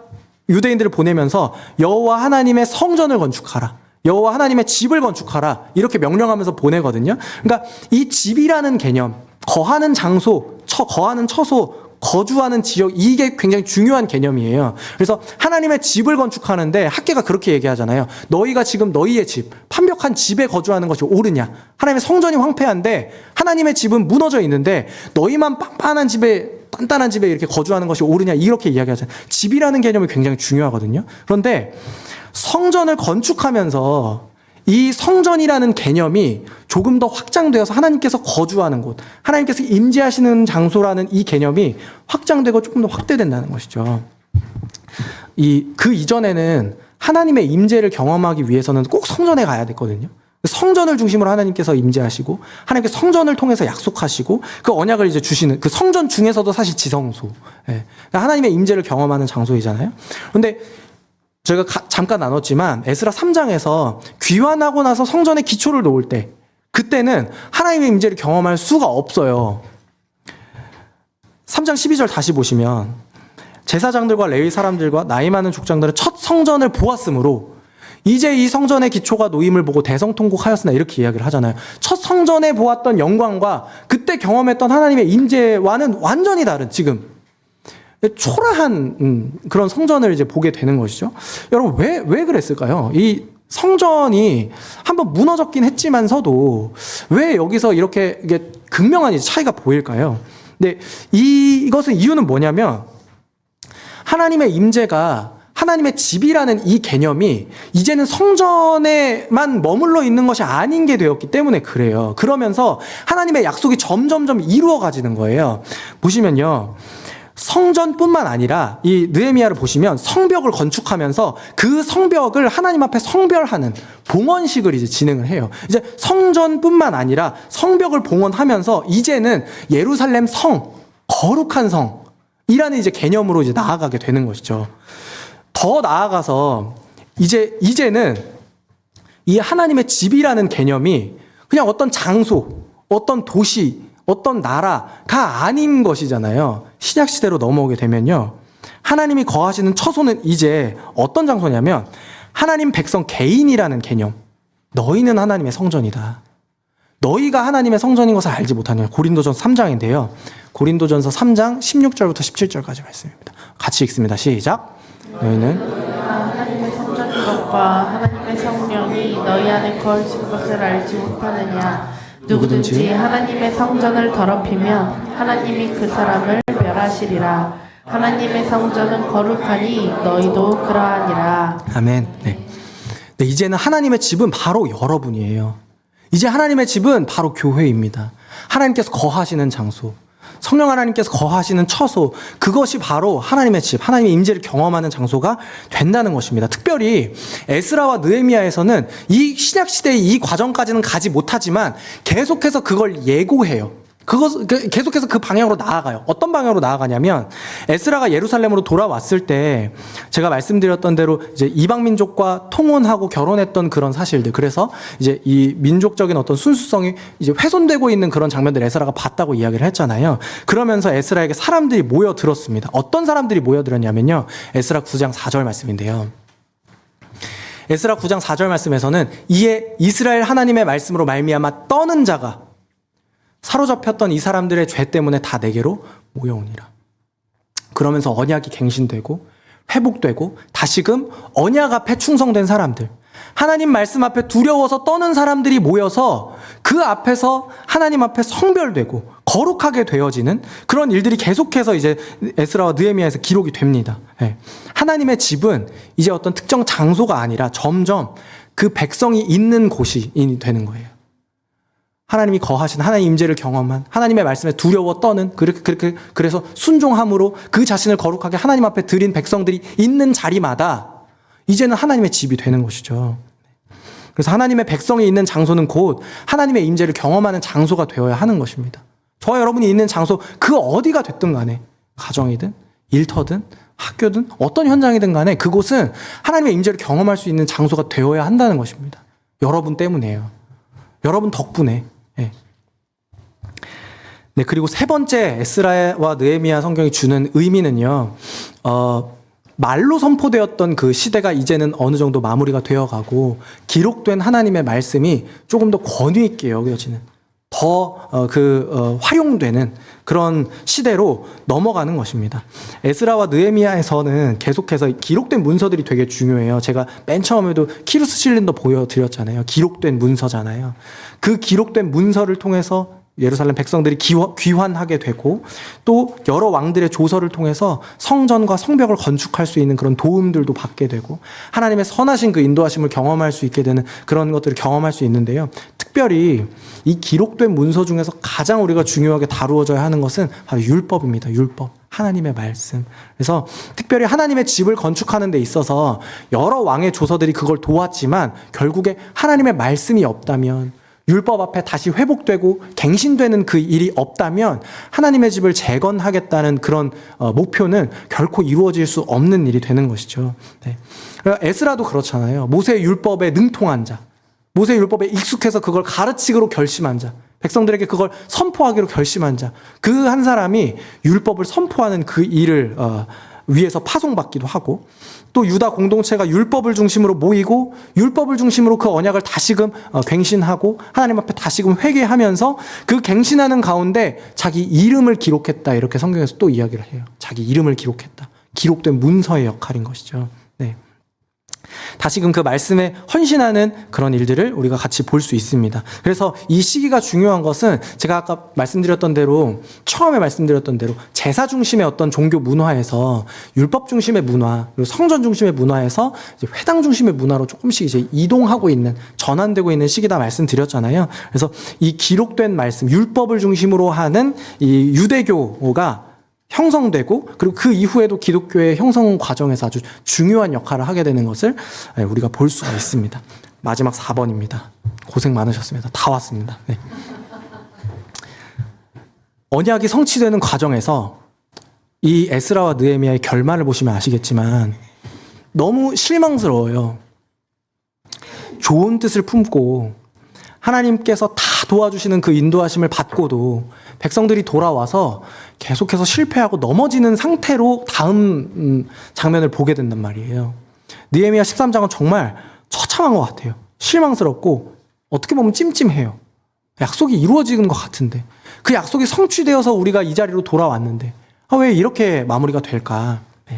유대인들을 보내면서 여호와 하나님의 성전을 건축하라, 여호와 하나님의 집을 건축하라, 이렇게 명령하면서 보내거든요. 그러니까 이 집이라는 개념, 거하는 장소, 거하는 처소, 거주하는 지역, 이게 굉장히 중요한 개념이에요. 그래서 하나님의 집을 건축하는데 학계가 그렇게 얘기하잖아요. 너희가 지금 너희의 집, 판벽한 집에 거주하는 것이 옳으냐? 하나님의 성전이 황폐한데 하나님의 집은 무너져 있는데 너희만 단단한 집에 이렇게 거주하는 것이 옳으냐? 이렇게 이야기하잖아요. 집이라는 개념이 굉장히 중요하거든요. 그런데 성전을 건축하면서 이 성전이라는 개념이 조금 더 확장되어서 하나님께서 거주하는 곳, 하나님께서 임재하시는 장소라는 이 개념이 확장되고 조금 더 확대된다는 것이죠. 그 이전에는 하나님의 임재를 경험하기 위해서는 꼭 성전에 가야 됐거든요. 성전을 중심으로 하나님께서 임재하시고 하나님께서 성전을 통해서 약속하시고 그 언약을 이제 주시는 그 성전 중에서도 사실 지성소, 그러니까 하나님의 임재를 경험하는 장소이잖아요. 그런데 저희가 잠깐 나눴지만 에스라 3장에서 귀환하고 나서 성전의 기초를 놓을 때, 그때는 하나님의 임재를 경험할 수가 없어요. 3장 12절 다시 보시면 제사장들과 레위 사람들과 나이 많은 족장들은 첫 성전을 보았으므로 이제 이 성전의 기초가 놓임을 보고 대성통곡하였으나, 이렇게 이야기를 하잖아요. 첫 성전에 보았던 영광과 그때 경험했던 하나님의 임재와는 완전히 다른, 지금 초라한 그런 성전을 이제 보게 되는 것이죠. 여러분, 왜 그랬을까요? 이 성전이 한번 무너졌긴 했지만서도 왜 여기서 이렇게 이게 극명한 차이가 보일까요? 근데 이것은 이유는 뭐냐면 하나님의 임재가, 하나님의 집이라는 이 개념이 이제는 성전에만 머물러 있는 것이 아닌 게 되었기 때문에 그래요. 그러면서 하나님의 약속이 점점점 이루어가지는 거예요. 보시면요, 성전뿐만 아니라 이 느헤미야를 보시면 성벽을 건축하면서 그 성벽을 하나님 앞에 성별하는 봉헌식을 이제 진행을 해요. 이제 성전뿐만 아니라 성벽을 봉헌하면서 이제는 예루살렘 성, 거룩한 성이라는 이제 개념으로 이제 나아가게 되는 것이죠. 더 나아가서 이제는 이 하나님의 집이라는 개념이 그냥 어떤 장소, 어떤 도시, 어떤 나라가 아닌 것이잖아요. 신약시대로 넘어오게 되면요, 하나님이 거하시는 처소는 이제 어떤 장소냐면 하나님 백성 개인이라는 개념. 너희는 하나님의 성전이다. 너희가 하나님의 성전인 것을 알지 못하냐. 고린도전서 3장인데요. 고린도전서 3장 16절부터 17절까지 말씀입니다. 같이 읽습니다. 시작. 너희는 하나님의 성전인 것과 하나님의 성령이 너희 안에 거하신 것을 알지 못하느냐. 누구든지 하나님의 성전을 더럽히면 하나님이 그 사람을 멸하시리라. 하나님의 성전은 거룩하니 너희도 그러하니라. 아멘. 네. 네, 이제는 하나님의 집은 바로 여러분이에요. 이제 하나님의 집은 바로 교회입니다. 하나님께서 거하시는 장소, 성령 하나님께서 거하시는 처소, 그것이 바로 하나님의 집, 하나님의 임재를 경험하는 장소가 된다는 것입니다. 특별히 에스라와 느헤미야에서는 이 신약 시대의 이 과정까지는 가지 못하지만 계속해서 그걸 예고해요. 계속해서 그 방향으로 나아가요. 어떤 방향으로 나아가냐면 에스라가 예루살렘으로 돌아왔을 때 제가 말씀드렸던 대로 이제 이방 민족과 통혼하고 결혼했던 그런 사실들, 그래서 이제 이 민족적인 어떤 순수성이 이제 훼손되고 있는 그런 장면들 에스라가 봤다고 이야기를 했잖아요. 그러면서 에스라에게 사람들이 모여들었습니다. 어떤 사람들이 모여들었냐면요. 에스라 9장 4절 말씀인데요. 에스라 9장 4절 말씀에서는 이에 이스라엘 하나님의 말씀으로 말미암아 떠는 자가 사로잡혔던 이 사람들의 죄 때문에 다 내게로 모여오니라. 그러면서 언약이 갱신되고 회복되고 다시금 언약 앞에 충성된 사람들, 하나님 말씀 앞에 두려워서 떠는 사람들이 모여서 그 앞에서 하나님 앞에 성별되고 거룩하게 되어지는 그런 일들이 계속해서 이제 에스라와 느헤미야에서 기록이 됩니다. 네. 하나님의 집은 이제 어떤 특정 장소가 아니라 점점 그 백성이 있는 곳이 되는 거예요. 하나님이 거하신 하나님의 임재를 경험한 하나님의 말씀에 두려워 떠는 그래서 순종함으로 그 자신을 거룩하게 하나님 앞에 드린 백성들이 있는 자리마다 이제는 하나님의 집이 되는 것이죠. 그래서 하나님의 백성이 있는 장소는 곧 하나님의 임재를 경험하는 장소가 되어야 하는 것입니다. 저와 여러분이 있는 장소 그 어디가 됐든 간에 가정이든 일터든 학교든 어떤 현장이든 간에 그곳은 하나님의 임재를 경험할 수 있는 장소가 되어야 한다는 것입니다. 여러분 때문이에요. 여러분 덕분에. 네, 그리고 세 번째 에스라와 느헤미야 성경이 주는 의미는요. 말로 선포되었던 그 시대가 이제는 어느 정도 마무리가 되어가고 기록된 하나님의 말씀이 조금 더 권위 있게 여겨지는 더 활용되는 그런 시대로 넘어가는 것입니다. 에스라와 느헤미야에서는 계속해서 기록된 문서들이 되게 중요해요. 제가 맨 처음에도 키루스 실린더 보여드렸잖아요. 기록된 문서잖아요. 그 기록된 문서를 통해서 예루살렘 백성들이 귀환하게 되고 또 여러 왕들의 조서를 통해서 성전과 성벽을 건축할 수 있는 그런 도움들도 받게 되고 하나님의 선하신 그 인도하심을 경험할 수 있게 되는 그런 것들을 경험할 수 있는데요. 특별히 이 기록된 문서 중에서 가장 우리가 중요하게 다루어져야 하는 것은 바로 율법입니다. 율법. 하나님의 말씀. 그래서 특별히 하나님의 집을 건축하는 데 있어서 여러 왕의 조서들이 그걸 도왔지만 결국에 하나님의 말씀이 없다면 율법 앞에 다시 회복되고 갱신되는 그 일이 없다면 하나님의 집을 재건하겠다는 그런 목표는 결코 이루어질 수 없는 일이 되는 것이죠. 네. 에스라도 그렇잖아요. 모세의 율법에 능통한 자, 모세의 율법에 익숙해서 그걸 가르치기로 결심한 자, 백성들에게 그걸 선포하기로 결심한 자, 그 한 사람이 율법을 선포하는 그 일을 위해서 파송받기도 하고 또 유다 공동체가 율법을 중심으로 모이고 율법을 중심으로 그 언약을 다시금 갱신하고 하나님 앞에 다시금 회개하면서 그 갱신하는 가운데 자기 이름을 기록했다 이렇게 성경에서 또 이야기를 해요. 자기 이름을 기록했다. 기록된 문서의 역할인 것이죠. 네. 다시금 그 말씀에 헌신하는 그런 일들을 우리가 같이 볼 수 있습니다. 그래서 이 시기가 중요한 것은 제가 아까 말씀드렸던 대로 처음에 말씀드렸던 대로 제사 중심의 어떤 종교 문화에서 율법 중심의 문화 그리고 성전 중심의 문화에서 이제 회당 중심의 문화로 조금씩 이제 이동하고 있는 전환되고 있는 시기다 말씀드렸잖아요. 그래서 이 기록된 말씀 율법을 중심으로 하는 이 유대교가 형성되고 그리고 그 이후에도 기독교의 형성 과정에서 아주 중요한 역할을 하게 되는 것을 우리가 볼 수가 있습니다. 마지막 4번입니다. 고생 많으셨습니다. 다 왔습니다. 네. 언약이 성취되는 과정에서 이 에스라와 느헤미야의 결말을 보시면 아시겠지만 너무 실망스러워요. 좋은 뜻을 품고 하나님께서 다 도와주시는 그 인도하심을 받고도 백성들이 돌아와서 계속해서 실패하고 넘어지는 상태로 다음 장면을 보게 된단 말이에요. 느헤미야 13장은 정말 처참한 것 같아요. 실망스럽고 어떻게 보면 찜찜해요. 약속이 이루어지는 것 같은데 그 약속이 성취되어서 우리가 이 자리로 돌아왔는데 왜 이렇게 마무리가 될까? 네.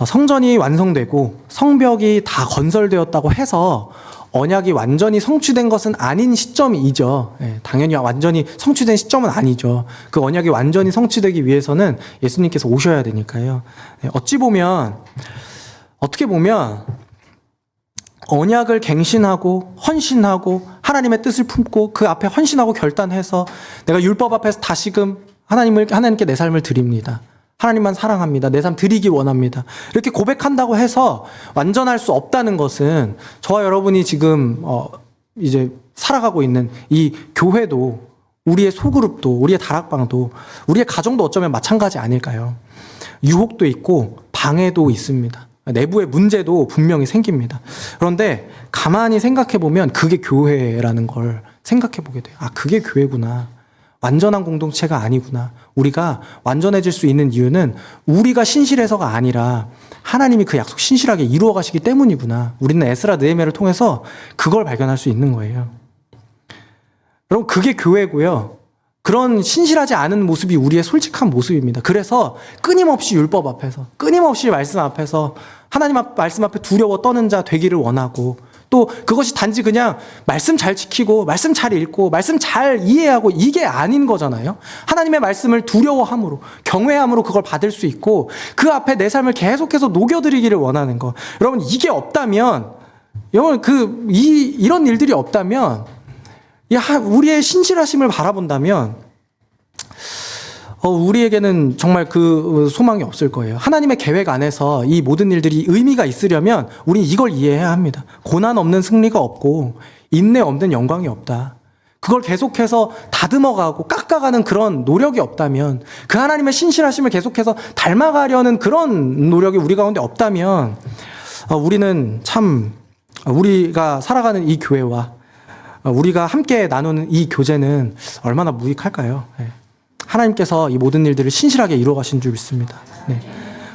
성전이 완성되고 성벽이 다 건설되었다고 해서 언약이 완전히 성취된 것은 아닌 시점이죠. 네, 당연히 완전히 성취된 시점은 아니죠. 그 언약이 완전히 성취되기 위해서는 예수님께서 오셔야 되니까요. 네, 어떻게 보면 언약을 갱신하고 헌신하고 하나님의 뜻을 품고 그 앞에 헌신하고 결단해서 내가 율법 앞에서 다시금 하나님께 내 삶을 드립니다. 하나님만 사랑합니다. 내 삶 드리기 원합니다. 이렇게 고백한다고 해서 완전할 수 없다는 것은 저와 여러분이 지금 이제 살아가고 있는 이 교회도 우리의 소그룹도 우리의 다락방도 우리의 가정도 어쩌면 마찬가지 아닐까요? 유혹도 있고 방해도 있습니다. 내부의 문제도 분명히 생깁니다. 그런데 가만히 생각해 보면 그게 교회라는 걸 생각해 보게 돼요. 아, 그게 교회구나. 완전한 공동체가 아니구나. 우리가 완전해질 수 있는 이유는 우리가 신실해서가 아니라 하나님이 그 약속 신실하게 이루어 가시기 때문이구나. 우리는 에스라 느헤미야를 통해서 그걸 발견할 수 있는 거예요. 여러분, 그게 교회고요. 그런 신실하지 않은 모습이 우리의 솔직한 모습입니다. 그래서 끊임없이 율법 앞에서, 끊임없이 말씀 앞에서 하나님 말씀 앞에 두려워 떠는 자 되기를 원하고 또 그것이 단지 그냥 말씀 잘 지키고 말씀 잘 읽고 말씀 잘 이해하고 이게 아닌 거잖아요. 하나님의 말씀을 두려워함으로 경외함으로 그걸 받을 수 있고 그 앞에 내 삶을 계속해서 녹여드리기를 원하는 거. 여러분 이게 없다면 여러분 이런 일들이 없다면 우리의 신실하심을 바라본다면 우리에게는 정말 그 소망이 없을 거예요. 하나님의 계획 안에서 이 모든 일들이 의미가 있으려면 우린 이걸 이해해야 합니다. 고난 없는 승리가 없고 인내 없는 영광이 없다. 그걸 계속해서 다듬어가고 깎아가는 그런 노력이 없다면 그 하나님의 신실하심을 계속해서 닮아가려는 그런 노력이 우리 가운데 없다면 우리는 참 우리가 살아가는 이 교회와 우리가 함께 나누는 이 교제는 얼마나 무익할까요? 네. 하나님께서 이 모든 일들을 신실하게 이루어 가신 줄 믿습니다. 네.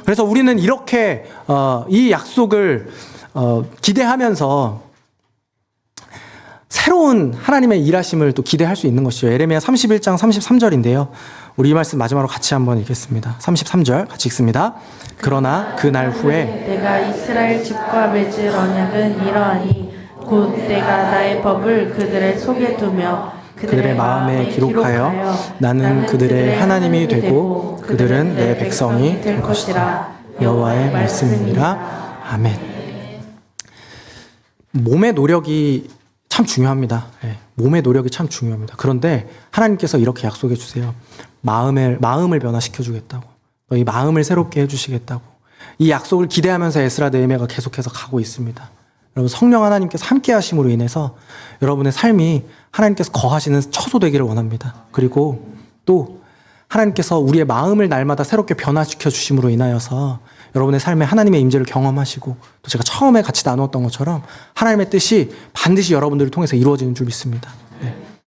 그래서 우리는 이렇게 이 약속을 기대하면서 새로운 하나님의 일하심을 또 기대할 수 있는 것이죠. 예레미야 31장 33절인데요. 우리 이 말씀 마지막으로 같이 한번 읽겠습니다. 33절 같이 읽습니다. 그러나 그 날 후에 내가 이스라엘 집과 맺을 언약은 이러하니 곧 내가 나의 법을 그들의 속에 두며 그들의 마음에 기록하여 나는 그들의 하나님이 되고 그들은 내 백성이 될 것이라. 여호와의 말씀입니다. 아멘. 몸의 노력이 참 중요합니다. 네, 몸의 노력이 참 중요합니다. 그런데 하나님께서 이렇게 약속해 주세요. 마음을 변화시켜 주겠다고. 너희 마음을 새롭게 해 주시겠다고. 이 약속을 기대하면서 에스라 느헤미야가 계속해서 가고 있습니다. 여러분 성령 하나님께서 함께 하심으로 인해서 여러분의 삶이 하나님께서 거하시는 처소 되기를 원합니다. 그리고 또 하나님께서 우리의 마음을 날마다 새롭게 변화시켜 주심으로 인하여서 여러분의 삶에 하나님의 임재를 경험하시고 또 제가 처음에 같이 나누었던 것처럼 하나님의 뜻이 반드시 여러분들을 통해서 이루어지는 줄 믿습니다. 네.